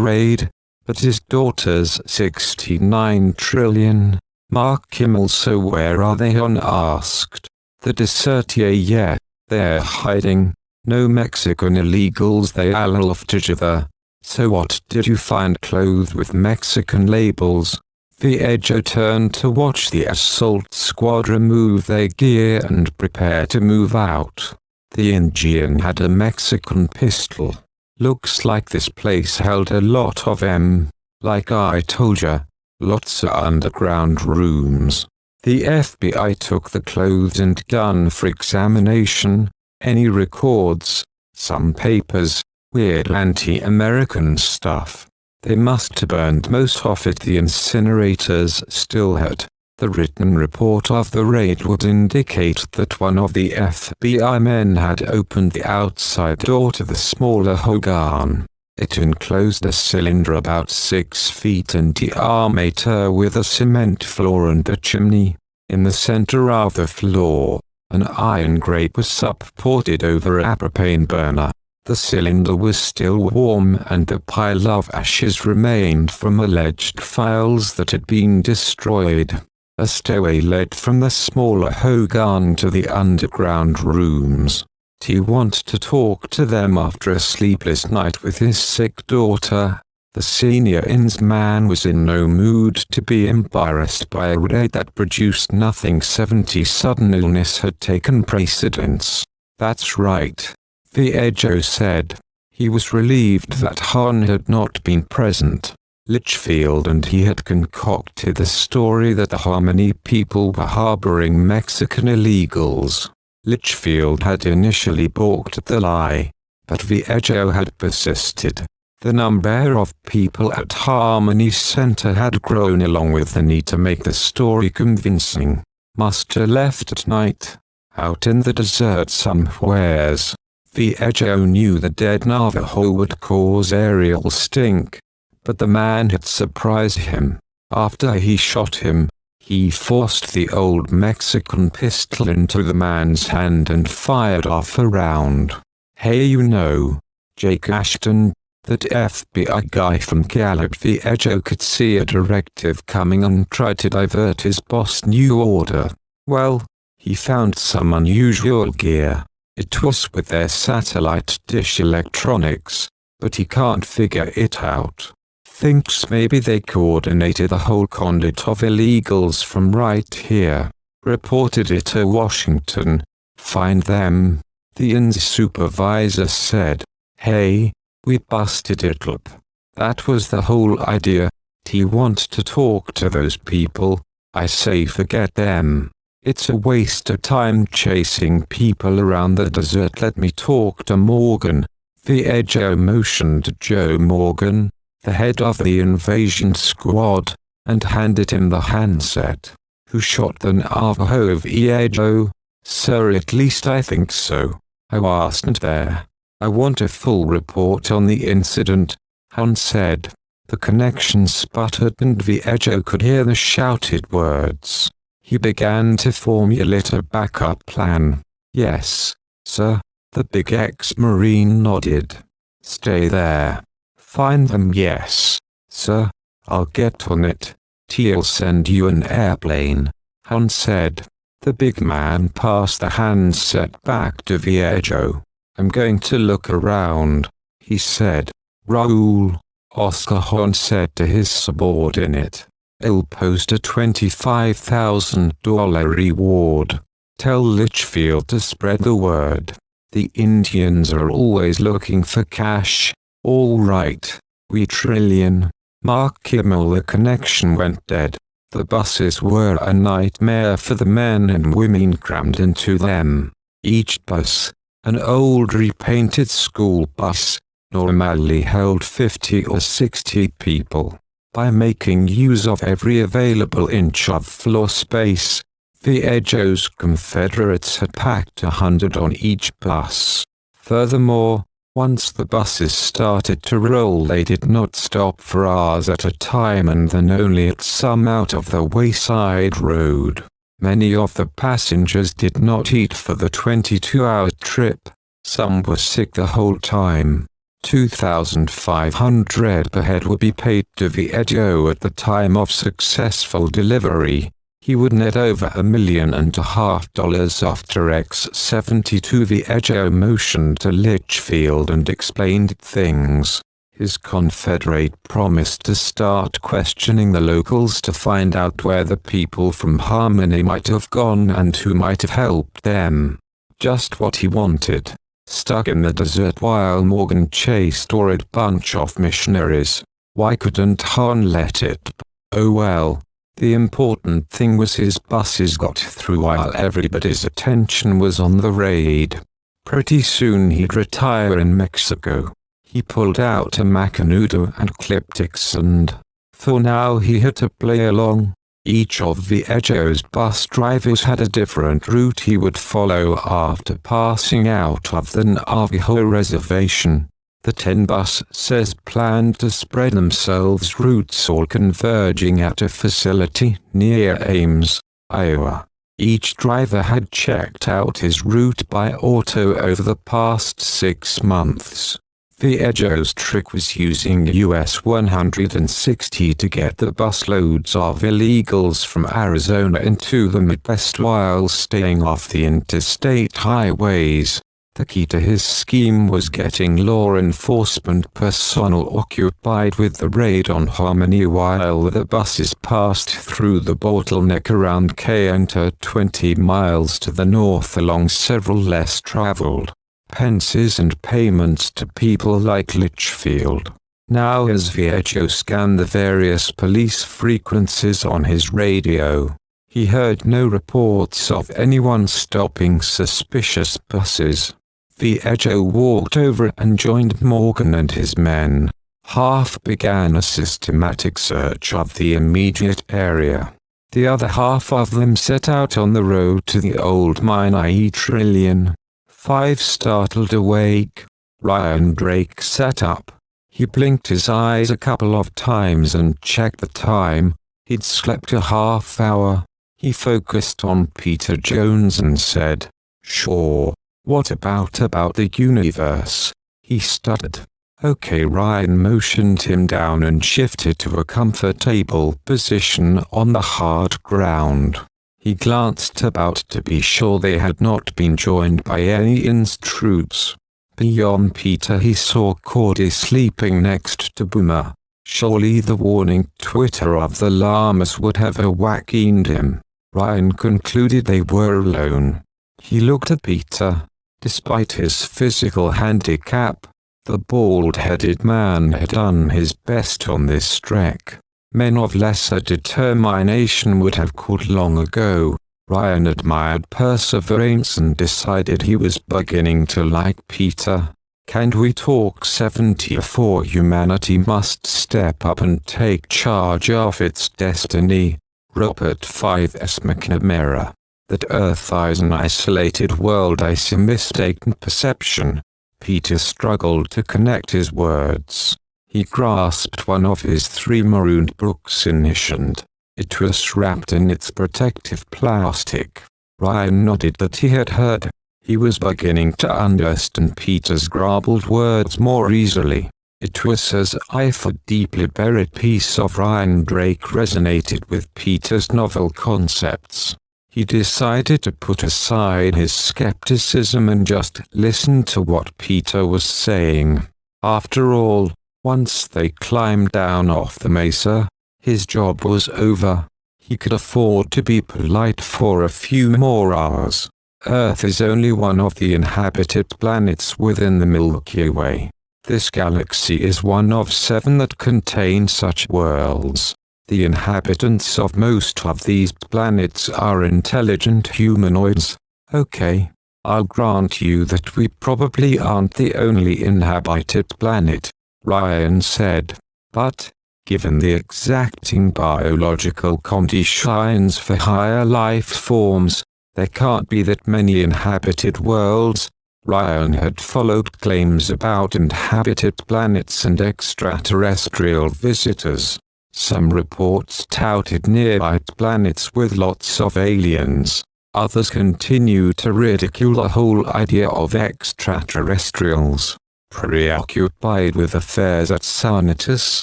raid, but his daughter's 69 trillion. Mark Kimmel. So where are they? Hon asked. The desertier. Yeah, they're hiding. No Mexican illegals. They all off together. So what did you find? Clothes with Mexican labels. Viejo turned to watch the assault squad remove their gear and prepare to move out. The Indian had a Mexican pistol. Looks like this place held a lot of them. Like I told ya, lots of underground rooms. The FBI took the clothes and gun for examination. Any records, some papers, weird anti-American stuff. They must have burned most of it. The incinerators still had. The written report of the raid would indicate that one of the FBI men had opened the outside door to the smaller hogan. It enclosed a cylinder about 6 feet in diameter with a cement floor and a chimney. In the center of the floor, an iron grate was supported over a propane burner. The cylinder was still warm and a pile of ashes remained from alleged files that had been destroyed. A stairway led from the smaller hogan to the underground rooms. He wanted to talk to them after a sleepless night with his sick daughter. The senior INS man was in no mood to be embarrassed by a raid that produced nothing. 70 sudden illness had taken precedence. That's right, Viejo said. He was relieved that Hon had not been present. Litchfield and he had concocted the story that the Harmony people were harboring Mexican illegals. Litchfield had initially balked at the lie, but Viejo had persisted. The number of people at Harmony Center had grown along with the need to make the story convincing. Muster left at night, out in the desert somewheres. Viejo knew the dead Navajo would cause aerial stink, but the man had surprised him. After he shot him, he forced the old Mexican pistol into the man's hand and fired off a round. Hey, you know, Jake Ashton, that FBI guy from Gallup. Viejo could see a directive coming and tried to divert his boss' new order. Well, he found some unusual gear. It was with their satellite dish electronics, but he can't figure it out. Thinks maybe they coordinated the whole conduit of illegals from right here. Reported it to Washington. Find them, the INS supervisor said. Hey, we busted it up. That was the whole idea. He wants to talk to those people. I say forget them. It's a waste of time chasing people around the desert. Let me talk to Morgan. Viejo motioned to Joe Morgan, the head of the invasion squad, and handed him the handset. Who shot the Navajo? Viejo? Sir, at least I think so. I wasn't there. I want a full report on the incident, Han said. The connection sputtered and Viejo could hear the shouted words. He began to formulate a backup plan. Yes, sir, the big ex-Marine nodded. Stay there. Find them. Yes, sir, I'll get on it. I'll send you an airplane, Han said. The big man passed the handset back to Viejo. I'm going to look around, he said. Raul, Oscar Han said to his subordinate. I'll post a $25,000 reward. Tell Litchfield to spread the word. The Indians are always looking for cash. All right, we trillion. Mark Kimmel. The connection went dead. The buses were a nightmare for the men and women crammed into them. Each bus, an old repainted school bus, normally held 50 or 60 people. By making use of every available inch of floor space, Viejo's Confederates had packed 100 on each bus. Furthermore, once the buses started to roll, they did not stop for hours at a time, and then only at some out-of-the-way side road. Many of the passengers did not eat for the 22-hour trip. Some were sick the whole time. $2,500 per head would be paid to Viejo at the time of successful delivery. He would net over $1.5 million after X-72. Viejo motioned to Litchfield and explained things. His Confederate promised to start questioning the locals to find out where the people from Harmony might have gone and who might have helped them. Just what he wanted. Stuck in the desert while Morgan chased a bunch of missionaries. Why couldn't Han let it? Oh well. The important thing was his buses got through while everybody's attention was on the raid. Pretty soon he'd retire in Mexico. He pulled out a Macanudo and Cliptics, and for now he had to play along. Each of Viejo's bus drivers had a different route he would follow after passing out of the Navajo Reservation. The 10 buses planned to spread themselves, routes all converging at a facility near Ames, Iowa. Each driver had checked out his route by auto over the past 6 months. Viejo's trick was using US 160 to get the busloads of illegals from Arizona into the Midwest while staying off the interstate highways. The key to his scheme was getting law enforcement personnel occupied with the raid on Harmony while the buses passed through the bottleneck around Kayenta 20 miles to the north along several less traveled pences and payments to people like Litchfield. Now as Viejo scanned the various police frequencies on his radio, he heard no reports of anyone stopping suspicious buses. Viejo walked over and joined Morgan and his men. Half began a systematic search of the immediate area. The other half of them set out on the road to the old mine Trillion. 5 startled awake. Ryan Drake sat up. He blinked his eyes a couple of times and checked the time. He'd slept a half hour. He focused on Peter Jones and said, "Sure. What about the universe?" He stuttered. "Okay." Ryan motioned him down and shifted to a comfortable position on the hard ground. He glanced about to be sure they had not been joined by any INS troops. Beyond Peter he saw Cordy sleeping next to Boomer. Surely the warning twitter of the llamas would have awakened him. Ryan concluded they were alone. He looked at Peter. Despite his physical handicap, the bald-headed man had done his best on this trek. Men of lesser determination would have quit long ago. Ryan admired perseverance and decided he was beginning to like Peter. "Can we talk 74? Humanity must step up and take charge of its destiny." Robert 5S. McNamara. That Earth is an isolated world is a mistaken perception. Peter struggled to connect his words. He grasped one of his 3 marooned books in his hand. It was wrapped in its protective plastic. Ryan nodded that he had heard. He was beginning to understand Peter's garbled words more easily. It was as if a deeply buried piece of Ryan Drake resonated with Peter's novel concepts. He decided to put aside his skepticism and just listen to what Peter was saying. After all, once they climbed down off the mesa, his job was over. He could afford to be polite for a few more hours. Earth is only one of the inhabited planets within the Milky Way. This galaxy is one of 7 that contain such worlds. The inhabitants of most of these planets are intelligent humanoids. Okay, I'll grant you that we probably aren't the only inhabited planet, Ryan said. But, given the exacting biological conditions for higher life forms, there can't be that many inhabited worlds. Ryan had followed claims about inhabited planets and extraterrestrial visitors. Some reports touted nearby planets with lots of aliens. Others continue to ridicule the whole idea of extraterrestrials. Preoccupied with affairs at Sanitas,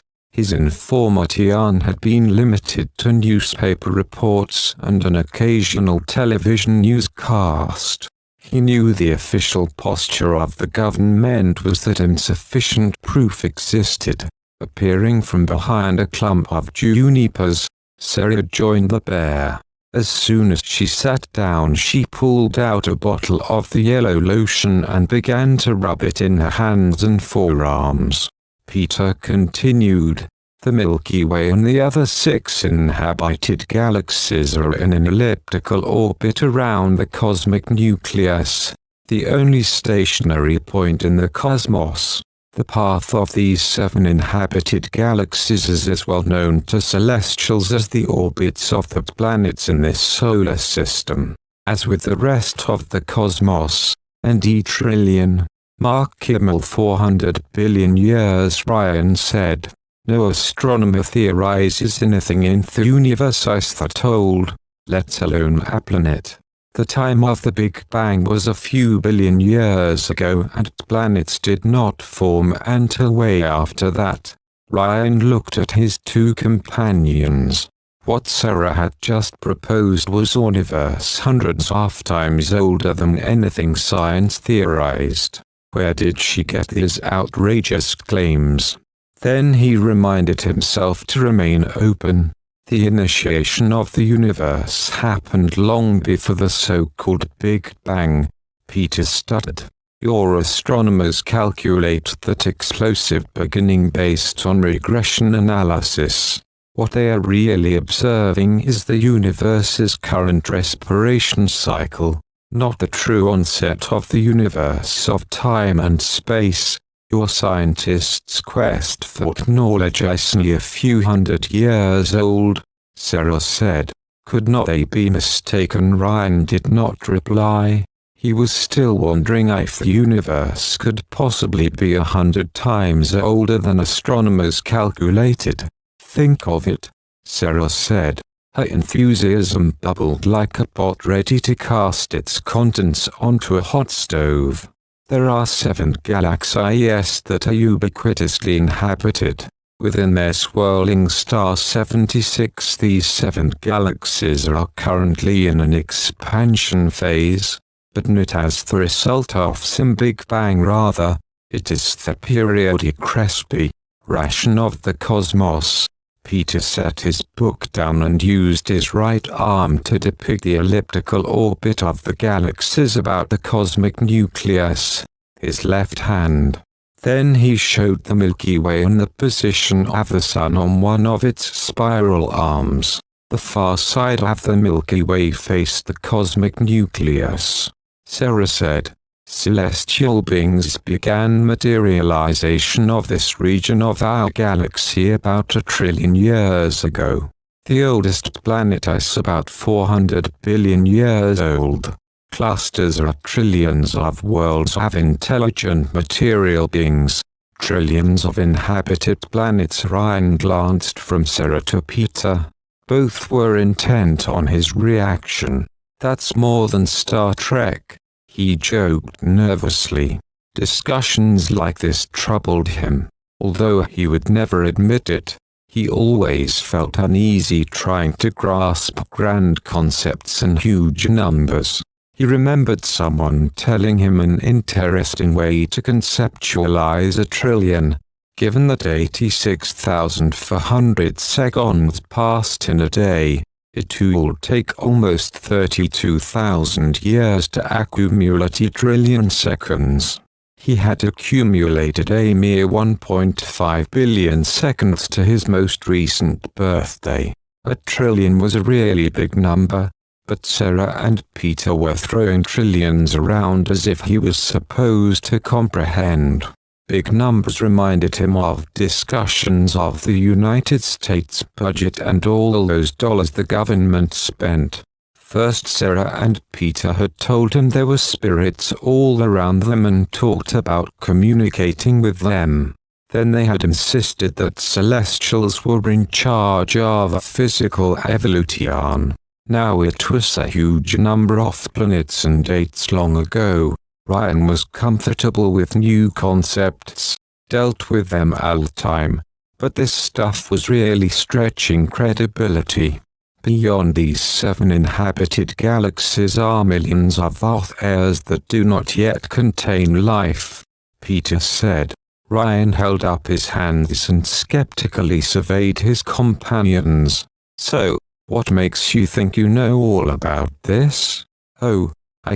his information had been limited to newspaper reports and an occasional television newscast. He knew the official posture of the government was that insufficient proof existed. Appearing from behind a clump of junipers, Sarah joined the bear. As soon as she sat down, she pulled out a bottle of the yellow lotion and began to rub it in her hands and forearms. Peter continued, "The Milky Way and the other 6 inhabited galaxies are in an elliptical orbit around the cosmic nucleus, the only stationary point in the cosmos. The path of these 7 inhabited galaxies is as well known to celestials as the orbits of the planets in this solar system. As with the rest of the cosmos, and trillion, Mark Kimmel 400 billion years," Ryan said. "No astronomer theorizes anything in the universe is that old, let alone a planet. The time of the Big Bang was a few billion years ago and planets did not form until way after that." Ryan looked at his 2 companions. What Sarah had just proposed was a universe hundreds of times older than anything science theorized. Where did she get these outrageous claims? Then he reminded himself to remain open. The initiation of the universe happened long before the so-called Big Bang. Peter stuttered. "Your astronomers calculate that explosive beginning based on regression analysis. What they are really observing is the universe's current respiration cycle, not the true onset of the universe of time and space. Your scientists' quest for knowledge is only a few hundred years old," Sarah said. "Could not they be mistaken?" Ryan did not reply. He was still wondering if the universe could possibly be 100 times older than astronomers calculated. "Think of it," Sarah said. Her enthusiasm bubbled like a pot ready to cast its contents onto a hot stove. There are 7 galaxies that are ubiquitously inhabited. Within their swirling star 76, these 7 galaxies are currently in an expansion phase, but not as the result of some Big Bang. Rather, it is the periodic respiration of the cosmos. Peter set his book down and used his right arm to depict the elliptical orbit of the galaxies about the cosmic nucleus, his left hand. Then he showed the Milky Way and the position of the Sun on one of its spiral arms. The far side of the Milky Way faced the cosmic nucleus. Sarah said, "Celestial beings began materialization of this region of our galaxy about 1 trillion years ago. The oldest planet is about 400 billion years old. Clusters are trillions of worlds of intelligent material beings, trillions of inhabited planets." Ryan glanced from Sarah to Peter. Both were intent on his reaction. "That's more than Star Trek," he joked nervously. Discussions like this troubled him. Although he would never admit it, he always felt uneasy trying to grasp grand concepts and huge numbers. He remembered someone telling him an interesting way to conceptualize 1 trillion. Given that 86,400 seconds passed in a day, it would take almost 32,000 years to accumulate 1 trillion seconds. He had accumulated a mere 1.5 billion seconds to his most recent birthday. 1 trillion was a really big number. But Sarah and Peter were throwing trillions around as if he was supposed to comprehend. Big numbers reminded him of discussions of the United States budget and all those dollars the government spent. First Sarah and Peter had told him there were spirits all around them and talked about communicating with them. Then they had insisted that celestials were in charge of a physical evolution. Now it was a huge number of planets and dates long ago. Ryan was comfortable with new concepts, dealt with them all the time, but this stuff was really stretching credibility. Beyond these 7 inhabited galaxies are millions of others that do not yet contain life, Peter said. Ryan held up his hands and skeptically surveyed his companions. So, what makes you think you know all about this? Oh,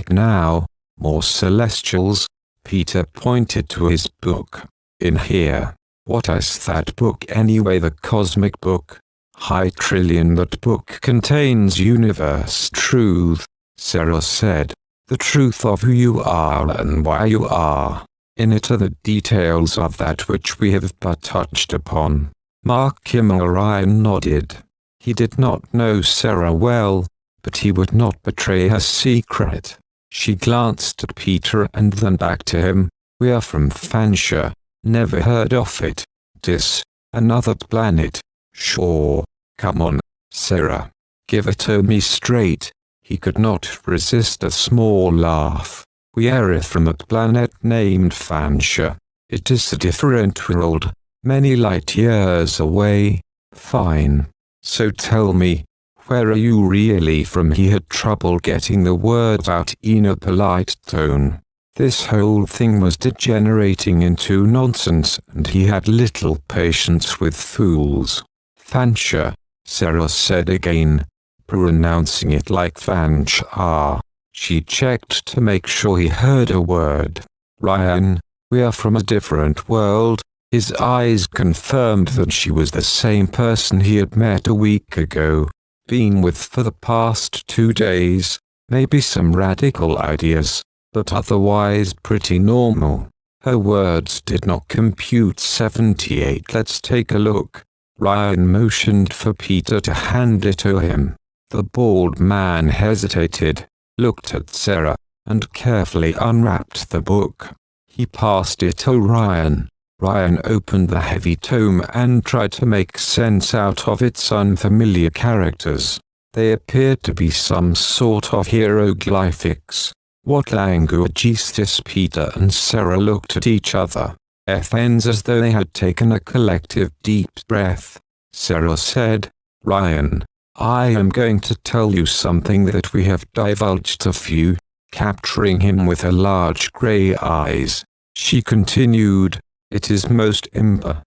now. More celestials. Peter pointed to his book. In here. What is that book anyway? The cosmic book. High trillion. That book contains universe truth, Sarah said. The truth of who you are and why you are. In it are the details of that which we have but touched upon. Mark Kimmel. Ryan nodded. He did not know Sarah well, but he would not betray her secret. She glanced at Peter and then back to him. We are from Phantia. Never heard of it. Dis. Another planet. Sure. Come on, Sarah. Give it to me straight. He could not resist a small laugh. We are from a planet named Phantia. It is a different world, many light years away. Fine. So tell me, where are you really from? He had trouble getting the words out in a polite tone. This whole thing was degenerating into nonsense and he had little patience with fools. Phantia, Sarah said again, pronouncing it like Phantia. She checked to make sure he heard a word. Ryan, we are from a different world. His eyes confirmed that she was the same person he had met a week ago. Been with for the past 2 days, maybe some radical ideas, but otherwise pretty normal. Her words did not compute. 78. Let's take a look. Ryan motioned for Peter to hand it to him. The bald man hesitated, looked at Sarah, and carefully unwrapped the book. He passed it to Ryan. Ryan opened the heavy tome and tried to make sense out of its unfamiliar characters. They appeared to be some sort of hieroglyphics. What language is this? Peter and Sarah looked at each other, ends as though they had taken a collective deep breath. Sarah said, Ryan, I am going to tell you something that we have divulged a few, capturing him with her large grey eyes. She continued, it is most important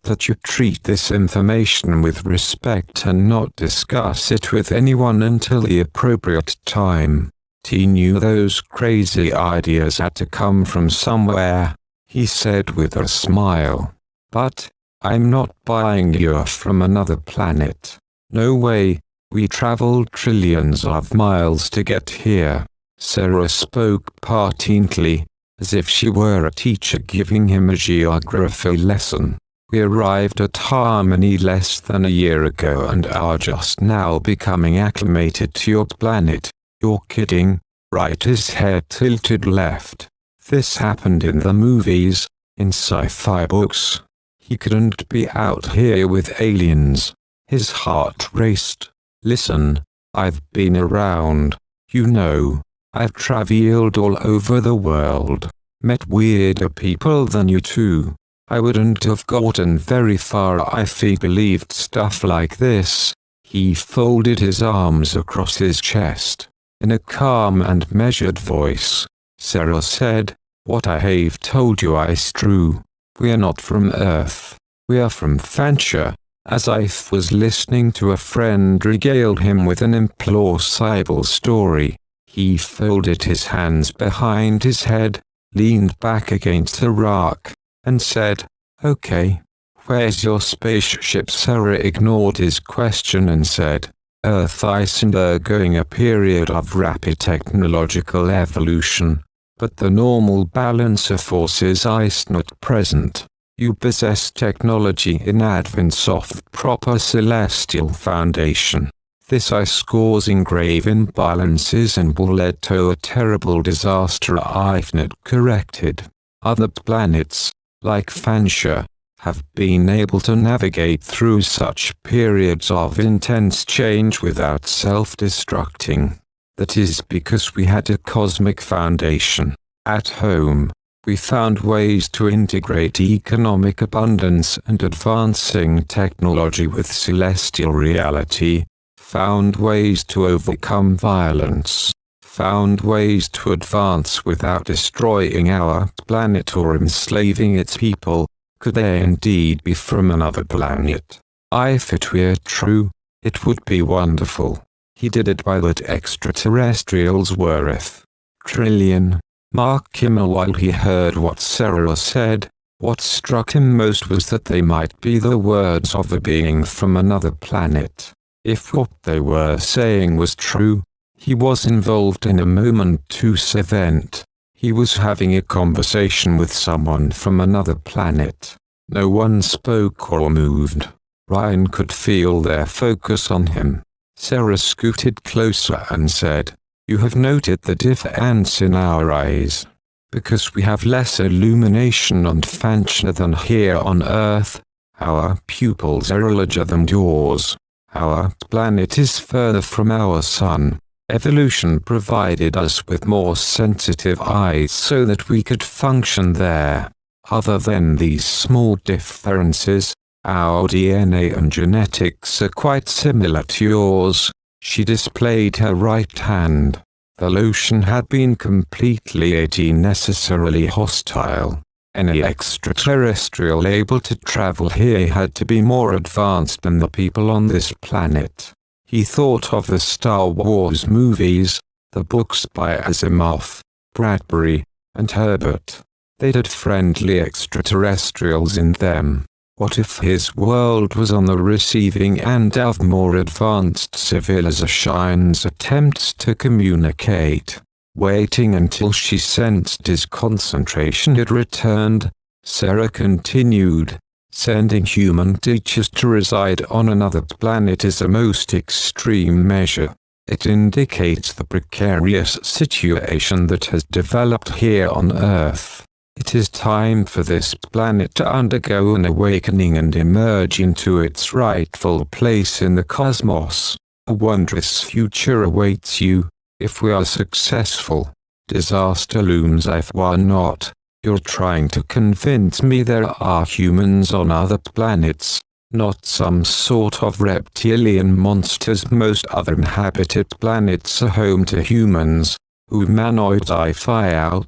that you treat this information with respect and not discuss it with anyone until the appropriate time. He knew those crazy ideas had to come from somewhere, he said with a smile. But, I'm not buying you from another planet. No way, we traveled trillions of miles to get here. Sarah spoke patently, as if she were a teacher giving him a geography lesson. We arrived at Harmony less than a year ago and are just now becoming acclimated to your planet. You're kidding, right? His head tilted left. This happened in the movies, in sci-fi books. He couldn't be out here with aliens. His heart raced. Listen, I've been around, you know. I've traveled all over the world, met weirder people than you two. I wouldn't have gotten very far if he believed stuff like this. He folded his arms across his chest. In a calm and measured voice, Sarah said, what I have told you is true. We are not from Earth. We are from Phantia. As I was listening to a friend regale him with an implausible story, he folded his hands behind his head, leaned back against a rock, and said, okay, where's your spaceship? Sarah ignored his question and said, Earth ice undergoing a period of rapid technological evolution, but the normal balance of forces is not present. You possess technology in advance of the proper celestial foundation. This ice causing grave imbalances and will lead to a terrible disaster if not corrected. Other planets, like Phantia, have been able to navigate through such periods of intense change without self-destructing. That is because we had a cosmic foundation. At home, we found ways to integrate economic abundance and advancing technology with celestial reality, found ways to overcome violence, found ways to advance without destroying our planet or enslaving its people. Could they indeed be from another planet? If it were true, it would be wonderful. He did it by that extraterrestrials worth trillion. Mark Kimmel, while he heard what Sarah said, what struck him most was that they might be the words of a being from another planet. If what they were saying was true, he was involved in a momentous event. He was having a conversation with someone from another planet. No one spoke or moved. Ryan could feel their focus on him. Sarah scooted closer and said, "You have noted the difference in our eyes. Because we have less illumination on Phantia than here on Earth, our pupils are larger than yours. Our planet is further from our sun. Evolution provided us with more sensitive eyes so that we could function there. Other than these small differences, our DNA and genetics are quite similar to yours." She displayed her right hand. The lotion had been completely necessarily hostile. Any extraterrestrial able to travel here had to be more advanced than the people on this planet. He thought of the Star Wars movies, the books by Asimov, Bradbury, and Herbert. They had friendly extraterrestrials in them. What if his world was on the receiving end of more advanced civilizations' attempts to communicate? Waiting until she sensed his concentration had returned, Sarah continued, "Sending human teachers to reside on another planet is a most extreme measure. It indicates the precarious situation that has developed here on Earth. It is time for this planet to undergo an awakening and emerge into its rightful place in the cosmos. A wondrous future awaits you, if we are successful. Disaster looms if we're not. You're trying to convince me there are humans on other planets, not some sort of reptilian monsters. Most other inhabited planets are home to humans, humanoids I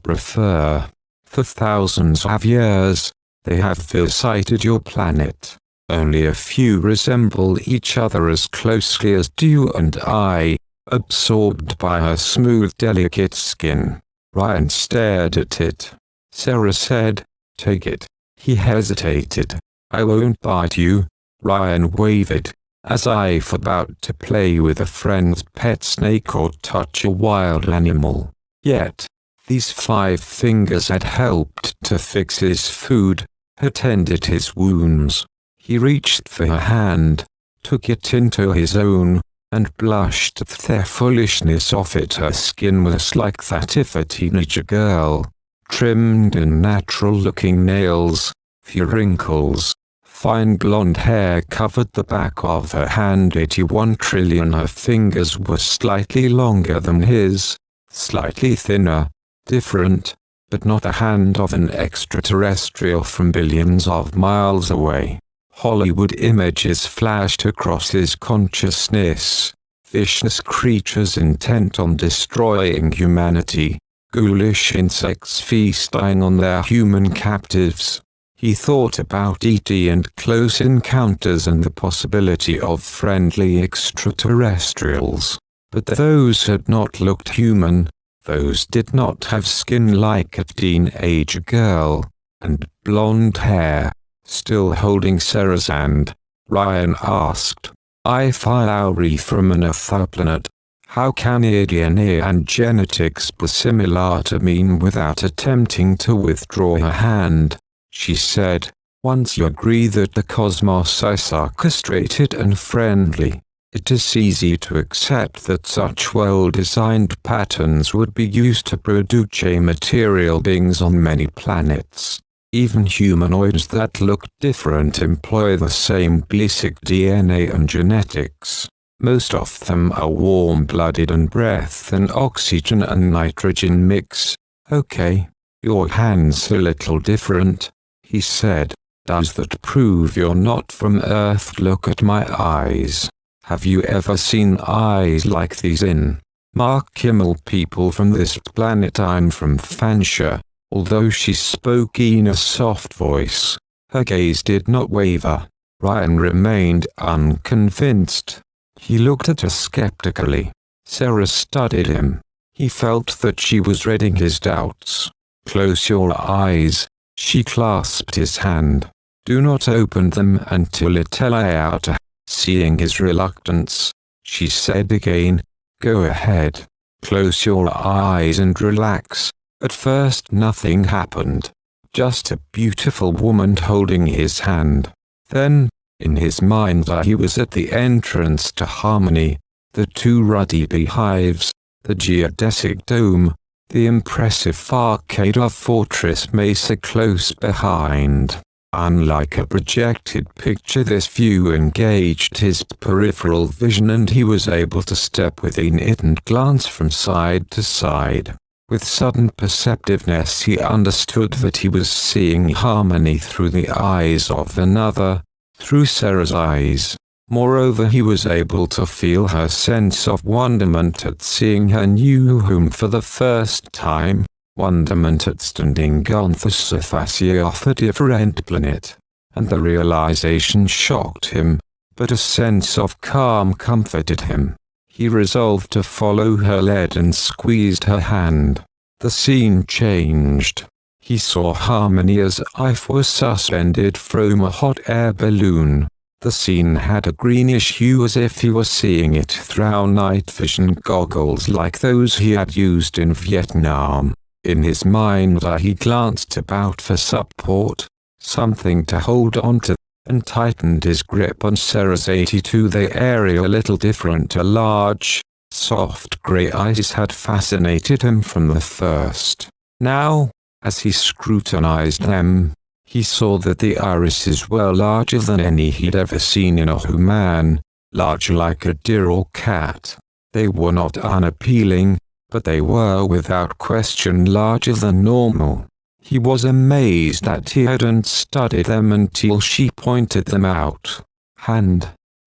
prefer. For thousands of years, they have visited your planet. Only a few resemble each other as closely as you and I, absorbed by her smooth, delicate skin." Ryan stared at it. Sarah said, "Take it." He hesitated. "I won't bite you." Ryan wavered, as if about to play with a friend's pet snake or touch a wild animal. Yet, these 5 fingers had helped to fix his food, had tended his wounds. He reached for her hand, took it into his own, and blushed at the foolishness of it. Her skin was like that of a teenager girl, trimmed in natural-looking nails. Few wrinkles. Fine blonde hair covered the back of her hand. 81 trillion. Her fingers were slightly longer than his, slightly thinner. Different, but not the hand of an extraterrestrial from billions of miles away. Hollywood images flashed across his consciousness. Vicious creatures intent on destroying humanity. Ghoulish insects feasting on their human captives. He thought about E.T. and close encounters and the possibility of friendly extraterrestrials. But those had not looked human. Those did not have skin like a teenage girl, and blonde hair. Still holding Sarah's hand, Ryan asked, I fly from an extraplanet. How can your DNA and genetics be similar to mine without attempting to withdraw her hand? She said. Once you agree that the cosmos is orchestrated and friendly, it is easy to accept that such well-designed patterns would be used to produce material beings on many planets. Even humanoids that look different employ the same basic DNA and genetics. Most of them are warm-blooded and breathe an oxygen and nitrogen mix. Okay, your hand's a little different, he said. Does that prove you're not from Earth? Look at my eyes. Have you ever seen eyes like these in Mark Kimmel? People from this planet. I'm from Phantia. Although she spoke in a soft voice, her gaze did not waver. Ryan remained unconvinced. He looked at her skeptically. Sarah studied him. He felt that she was reading his doubts. Close your eyes. She clasped his hand. Do not open them until I tell you out. Seeing his reluctance, she said again, go ahead. Close your eyes and relax. At first nothing happened. Just a beautiful woman holding his hand. Then, in his mind he was at the entrance to harmony. The two ruddy beehives, the geodesic dome, the impressive facade of Fortress Mesa close behind. Unlike a projected picture, this view engaged his peripheral vision and he was able to step within it and glance from side to side. With sudden perceptiveness he understood that he was seeing harmony through the eyes of another, through Sarah's eyes. Moreover, he was able to feel her sense of wonderment at seeing her new home for the first time. Wonderment at standing on the surface of a different planet, and the realization shocked him, but a sense of calm comforted him. He resolved to follow her lead and squeezed her hand. The scene changed. He saw harmony as if was suspended from a hot air balloon. The scene had a greenish hue as if he was seeing it through night vision goggles like those he had used in Vietnam. In his mind he glanced about for support, something to hold on to, and tightened his grip on Sarah's 82. The area a little different. A large, soft grey eyes had fascinated him from the first. Now, as he scrutinized them, he saw that the irises were larger than any he'd ever seen in a human, larger like a deer or cat. They were not unappealing, but they were without question larger than normal. He was amazed that he hadn't studied them until she pointed them out.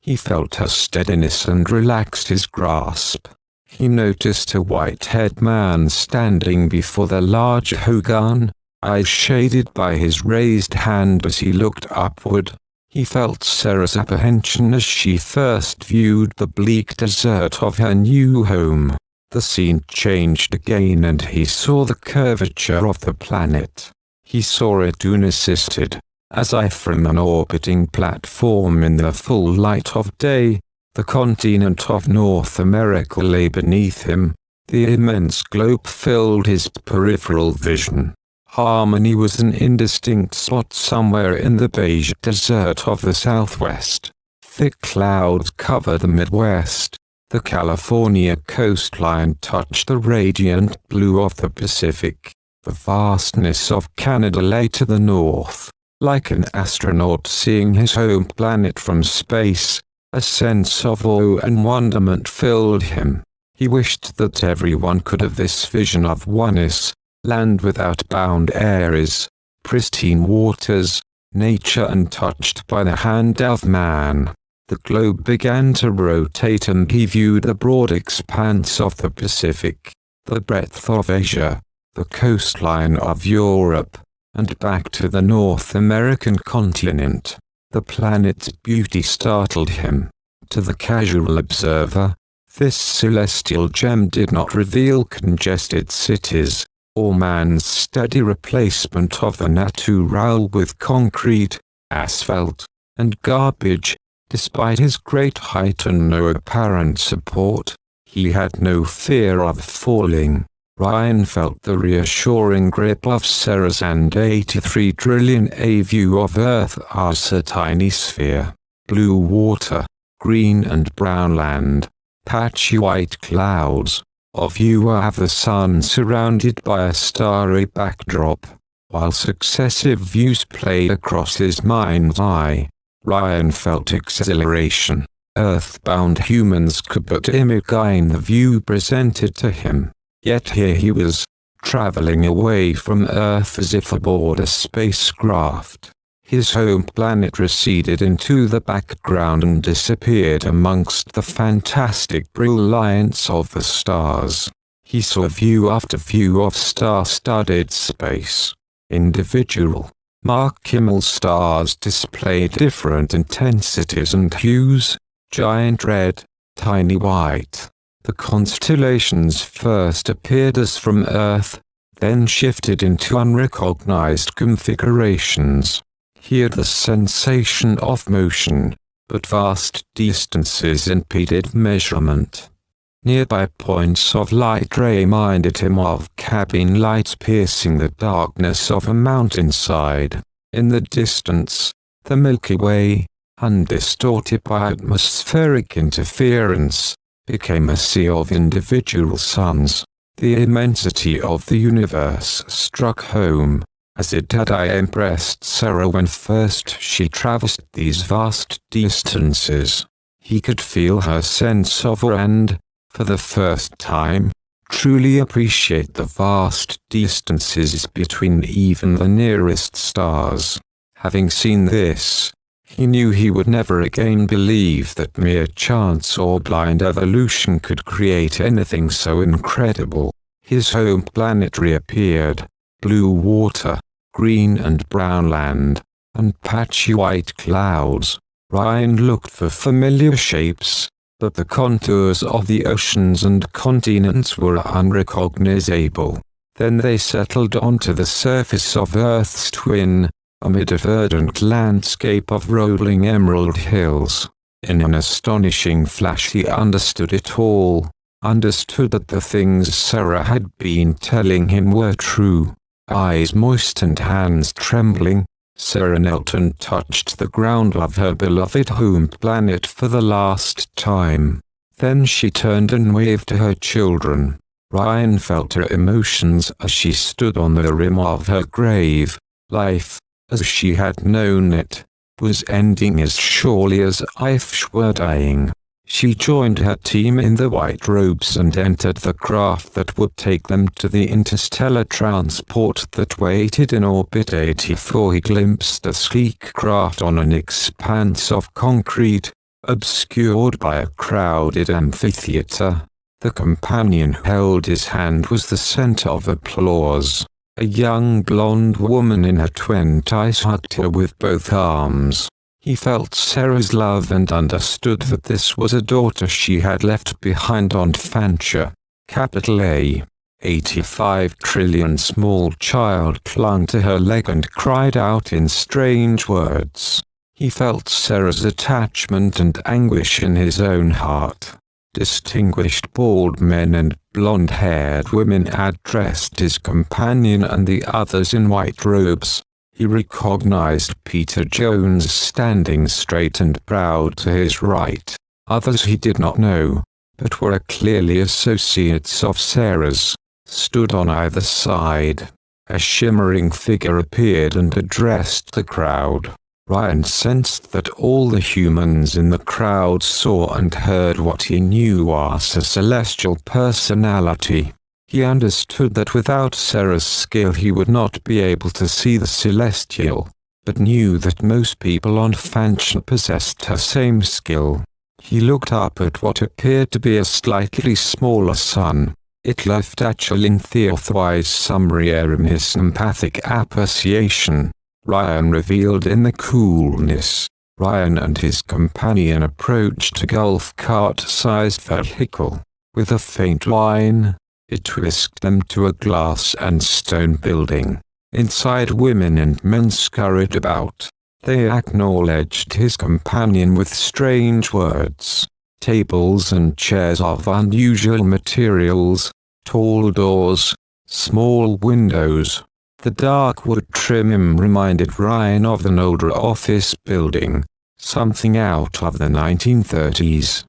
He felt her steadiness and relaxed his grasp. He noticed a white-haired man standing before the large hogan, eyes shaded by his raised hand as he looked upward. He felt Sarah's apprehension as she first viewed the bleak desert of her new home. The scene changed again and he saw the curvature of the planet. He saw it unassisted, as if from an orbiting platform in the full light of day. The continent of North America lay beneath him. The immense globe filled his peripheral vision. Harmony was an indistinct spot somewhere in the beige desert of the southwest. Thick clouds covered the Midwest. The California coastline touched the radiant blue of the Pacific. The vastness of Canada lay to the north. Like an astronaut seeing his home planet from space, a sense of awe and wonderment filled him. He wished that everyone could have this vision of oneness, land without bound areas, pristine waters, nature untouched by the hand of man. The globe began to rotate and he viewed the broad expanse of the Pacific, the breadth of Asia, the coastline of Europe, and back to the North American continent. The planet's beauty startled him. To the casual observer, this celestial gem did not reveal congested cities, or man's steady replacement of the natural with concrete, asphalt, and garbage. Despite his great height and no apparent support, he had no fear of falling. Ryan felt the reassuring grip of Sarah's and 83 trillion a view of Earth as a tiny sphere. Blue water, green and brown land, patchy white clouds, a view of the sun surrounded by a starry backdrop. While successive views played across his mind's eye, Ryan felt exhilaration. Earthbound humans could but imagine the view presented to him. Yet here he was, traveling away from Earth as if aboard a spacecraft. His home planet receded into the background and disappeared amongst the fantastic brilliance of the stars. He saw view after view of star-studded space. Individual, Mark Kimmel stars displayed different intensities and hues, giant red, tiny white. The constellations first appeared as from Earth, then shifted into unrecognized configurations. Here the sensation of motion, but vast distances impeded measurement. Nearby points of light reminded him of cabin lights piercing the darkness of a mountainside. In the distance, the Milky Way, undistorted by atmospheric interference, became a sea of individual suns. The immensity of the universe struck home, as it had impressed Sarah when first she traversed these vast distances. He could feel her sense of awe and, for the first time, truly appreciate the vast distances between even the nearest stars. Having seen this, he knew he would never again believe that mere chance or blind evolution could create anything so incredible. His home planet reappeared, blue water, green and brown land, and patchy white clouds. Ryan looked for familiar shapes, but the contours of the oceans and continents were unrecognizable. Then they settled onto the surface of Earth's twin, amid a verdant landscape of rolling emerald hills. In an astonishing flash he understood it all, understood that the things Sarah had been telling him were true. Eyes moist and hands trembling, Sarah knelt and touched the ground of her beloved home planet for the last time. Then she turned and waved to her children. Ryan felt her emotions as she stood on the rim of her grave. Life, as she had known it, was ending as surely as if were dying. She joined her team in the white robes and entered the craft that would take them to the interstellar transport that waited in orbit. 84 He glimpsed a sleek craft on an expanse of concrete, obscured by a crowded amphitheater. The companion who held his hand was the center of applause. A young blonde woman in her 20s hugged her with both arms. He felt Sarah's love and understood that this was a daughter she had left behind on Phantia. Capital A. 85 trillion. Small child clung to her leg and cried out in strange words. He felt Sarah's attachment and anguish in his own heart. Distinguished bald men and blonde-haired women addressed his companion and the others in white robes. He recognized Peter Jones standing straight and proud to his right. Others he did not know, but were clearly associates of Sarah's, stood on either side. A shimmering figure appeared and addressed the crowd. Ryan sensed that all the humans in the crowd saw and heard what he knew was a celestial personality. He understood that without Sarah's skill he would not be able to see the celestial, but knew that most people on Phantia possessed her same skill. He looked up at what appeared to be a slightly smaller sun. It left a chilling theophwise summary air in his empathic appreciation. Ryan revealed in the coolness. Ryan and his companion approached a golf cart-sized vehicle. With a faint whine, it whisked them to a glass and stone building. Inside, women and men scurried about, They acknowledged his companion with strange words. Tables and chairs of unusual materials, tall doors, small windows. The dark wood trim reminded Ryan of an older office building, something out of the 1930s.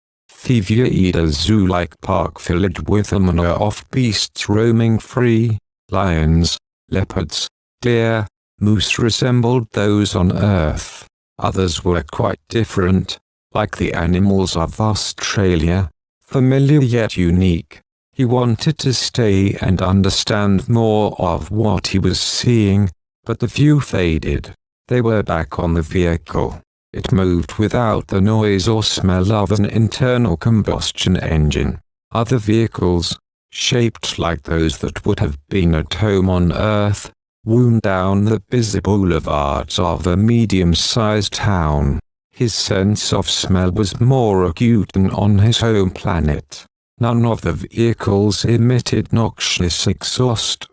A zoo-like park filled with a manner of beasts roaming free. Lions, leopards, deer, moose resembled those on Earth. Others were quite different, like the animals of Australia, familiar yet unique. He wanted to stay and understand more of what he was seeing, but the view faded. They were back on the vehicle. It moved without the noise or smell of an internal combustion engine. Other vehicles, shaped like those that would have been at home on Earth, wound down the busy boulevards of a medium-sized town. His sense of smell was more acute than on his home planet. None of the vehicles emitted noxious exhaust.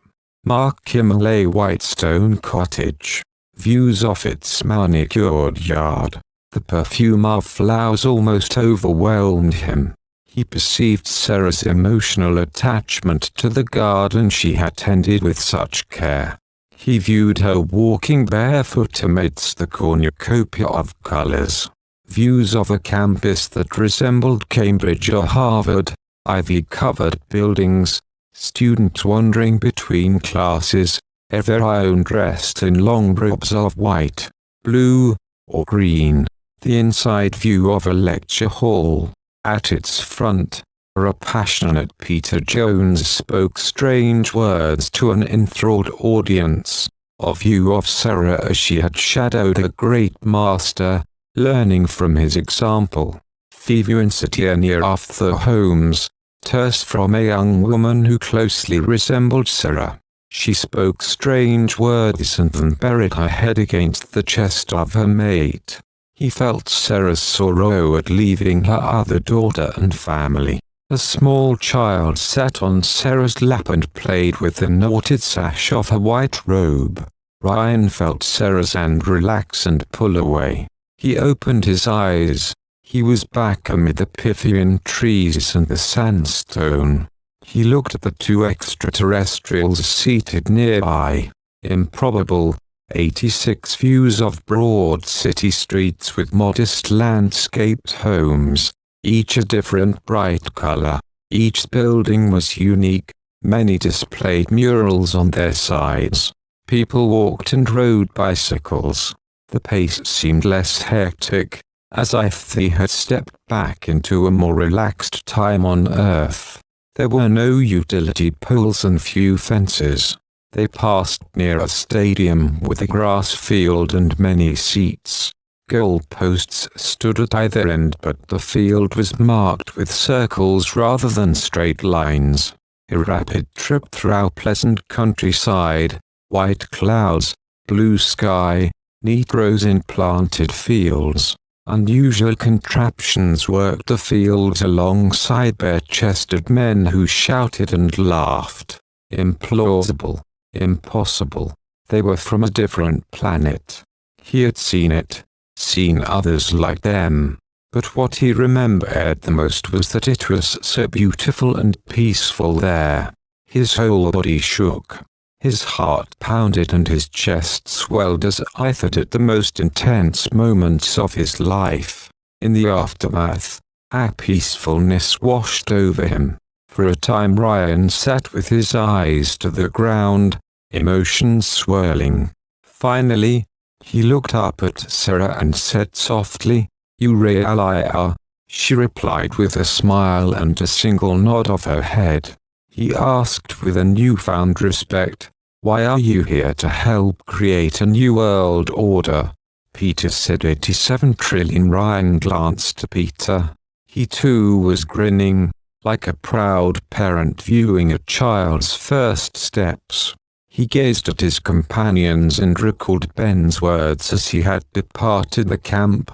Mark Kimmel, a white stone cottage. Views of its manicured yard. The perfume of flowers almost overwhelmed him. He perceived Sarah's emotional attachment to the garden she had tended with such care. He viewed her walking barefoot amidst the cornucopia of colors. Views of a campus that resembled Cambridge or Harvard, ivy-covered buildings, students wandering between classes, everyone dressed in long robes of white, blue, or green. The inside view of a lecture hall. At its front, a passionate Peter Jones spoke strange words to an enthralled audience. A view of Sarah as she had shadowed a great master, learning from his example. View in city near Arthur Holmes, terse from a young woman who closely resembled Sarah. She spoke strange words and then buried her head against the chest of her mate. He felt Sarah's sorrow at leaving her other daughter and family. A small child sat on Sarah's lap and played with the knotted sash of her white robe. Ryan felt Sarah's hand relax and pull away. He opened his eyes. He was back amid the Pythian trees and the sandstone. He looked at the two extraterrestrials seated nearby. Improbable, 86 views of broad city streets with modest landscaped homes, each a different bright color. Each building was unique. Many displayed murals on their sides. People walked and rode bicycles. The pace seemed less hectic, as if they had stepped back into a more relaxed time on Earth. There were no utility poles and few fences. They passed near a stadium with a grass field and many seats. Goalposts stood at either end, but the field was marked with circles rather than straight lines. A rapid trip through pleasant countryside, white clouds, blue sky, neat rows in planted fields. Unusual contraptions worked the fields alongside bare-chested men who shouted and laughed. Implausible, impossible. They were from a different planet. He had seen it, seen others like them, but what he remembered the most was that it was so beautiful and peaceful there. His whole body shook. His heart pounded and his chest swelled as I thought at the most intense moments of his life. In the aftermath, a peacefulness washed over him. For a time Ryan sat with his eyes to the ground, emotions swirling. Finally, he looked up at Sarah and said softly, "You really are." She replied with a smile and a single nod of her head. He asked with a newfound respect, "Why are you here to help create a new world order?" Peter said 87 trillion. Ryan glanced to Peter. He too was grinning, like a proud parent viewing a child's first steps. He gazed at his companions and recalled Ben's words as he had departed the camp.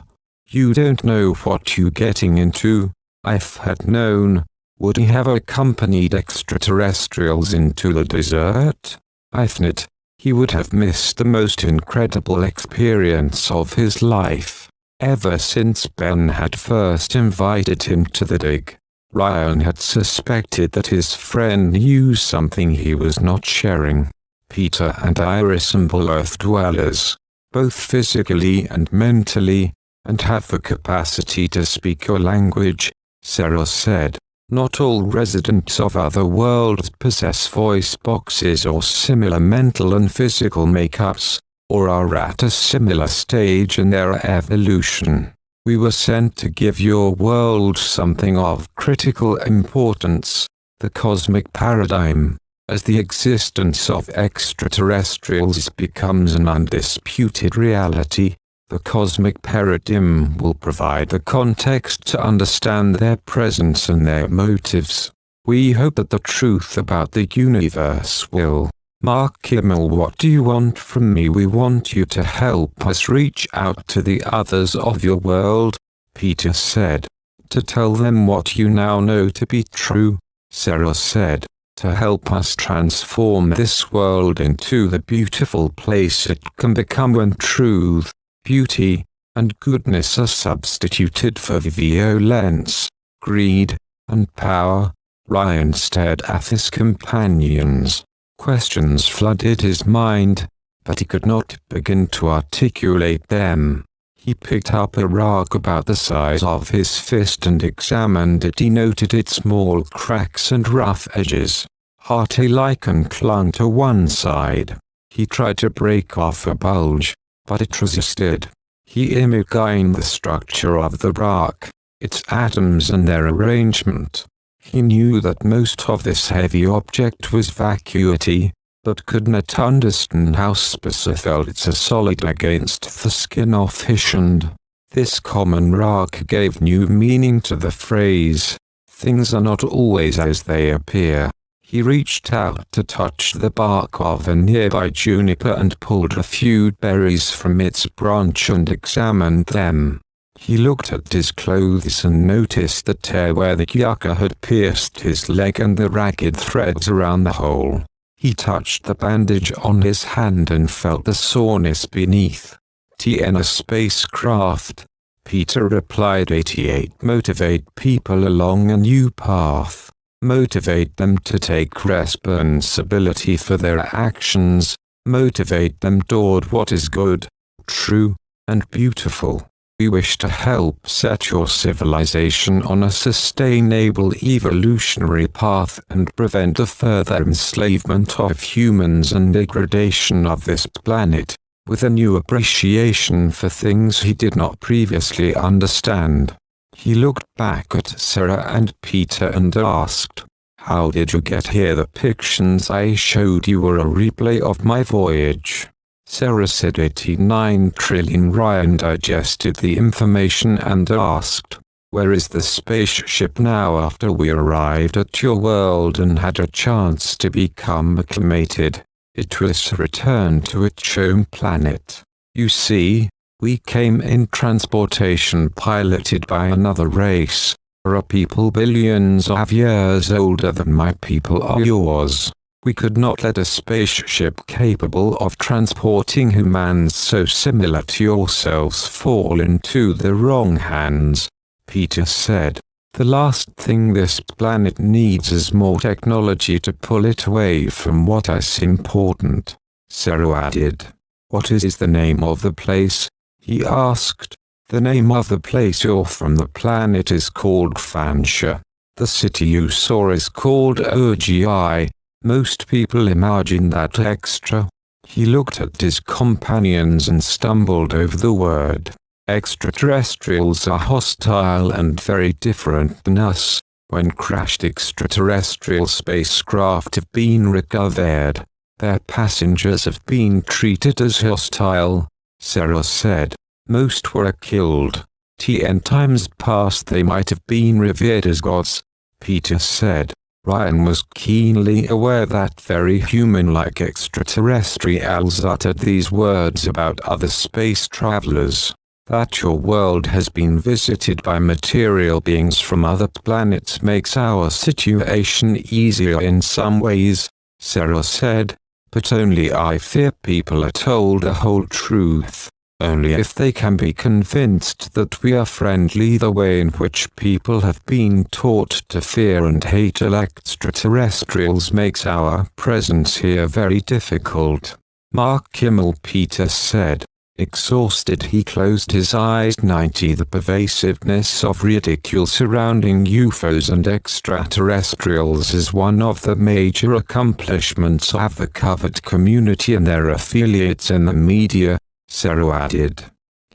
"You don't know what you're getting into." If had known, would he have accompanied extraterrestrials into the desert? If not, he would have missed the most incredible experience of his life. Ever since Ben had first invited him to the dig, Ryan had suspected that his friend knew something he was not sharing. Peter and I resemble Earth dwellers, both physically and mentally, and have the capacity to speak your language, Sarah said. Not all residents of other worlds possess voice boxes or similar mental and physical makeups, or are at a similar stage in their evolution. We were sent to give your world something of critical importance, the cosmic paradigm. As the existence of extraterrestrials becomes an undisputed reality, the cosmic paradigm will provide the context to understand their presence and their motives. We hope that the truth about the universe will. Mark Kimmel, what do you want from me? We want you to help us reach out to the others of your world, Peter said. To tell them what you now know to be true, Sarah said. To help us transform this world into the beautiful place it can become when truth, beauty, and goodness are substituted for violence, greed, and power. Ryan stared at his companions. Questions flooded his mind, but he could not begin to articulate them. He picked up a rock about the size of his fist and examined it. He noted its small cracks and rough edges. Hearty lichen clung to one side. He tried to break off a bulge, but it resisted. He imagined the structure of the rock, its atoms and their arrangement. He knew that most of this heavy object was vacuity, but could not understand how Spencer felt it's a solid against the skin of his hand. This common rock gave new meaning to the phrase, "Things are not always as they appear." He reached out to touch the bark of a nearby juniper and pulled a few berries from its branch and examined them. He looked at his clothes and noticed the tear where the yucca had pierced his leg and the ragged threads around the hole. He touched the bandage on his hand and felt the soreness beneath. "TN a spacecraft," Peter replied. 88. Motivate people along a new path. Motivate them to take responsibility for their actions. Motivate them toward what is good, true, and beautiful. We wish to help set your civilization on a sustainable evolutionary path and prevent the further enslavement of humans and degradation of this planet. With a new appreciation for things he did not previously understand, he looked back at Sarah and Peter and asked, "How did you get here?" "The pictures I showed you were a replay of my voyage," Sarah said. 89 trillion. Ryan digested the information and asked, "Where is the spaceship now?" "After we arrived at your world and had a chance to become acclimated, it was returned to its home planet. You see, we came in transportation piloted by another race. There are people billions of years older than my people are yours. We could not let a spaceship capable of transporting humans so similar to yourselves fall into the wrong hands," Peter said. "The last thing this planet needs is more technology to pull it away from what is important," Sarah added. "What is the name of the place?" he asked. "The name of the place you're from, the planet, is called Phantia. The city you saw is called OGI. Most people imagine that extra." He looked at his companions and stumbled over the word. "Extraterrestrials are hostile and very different than us. When crashed extraterrestrial spacecraft have been recovered, their passengers have been treated as hostile," Sarah said. "Most were killed. 10 times past they might have been revered as gods," Peter said. Ryan was keenly aware that very human-like extraterrestrials uttered these words about other space travelers. That your world has been visited by material beings from other planets makes our situation easier in some ways, Sarah said. But only I fear people are told the whole truth. Only if they can be convinced that we are friendly. The way in which people have been taught to fear and hate extraterrestrials makes our presence here very difficult. Mark Kimmel Peter said. Exhausted, he closed his eyes. 90. The pervasiveness of ridicule surrounding UFOs and extraterrestrials is one of the major accomplishments of the covert community and their affiliates in the media, Sarah added.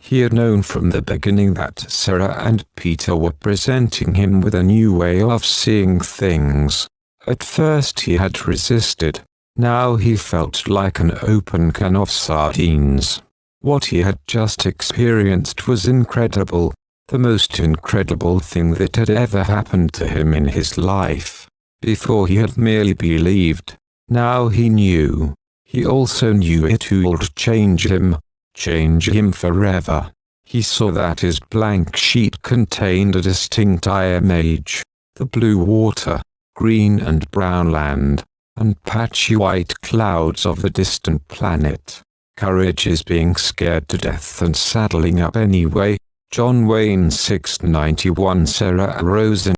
He had known from the beginning that Sarah and Peter were presenting him with a new way of seeing things. At first he had resisted. Now he felt like an open can of sardines. What he had just experienced was incredible, the most incredible thing that had ever happened to him in his life. Before he had merely believed, now he knew. He also knew it would change him forever. He saw that his blank sheet contained a distinct image, the blue water, green and brown land, and patchy white clouds of the distant planet. Courage is being scared to death and saddling up anyway. John Wayne 691. Sarah arose and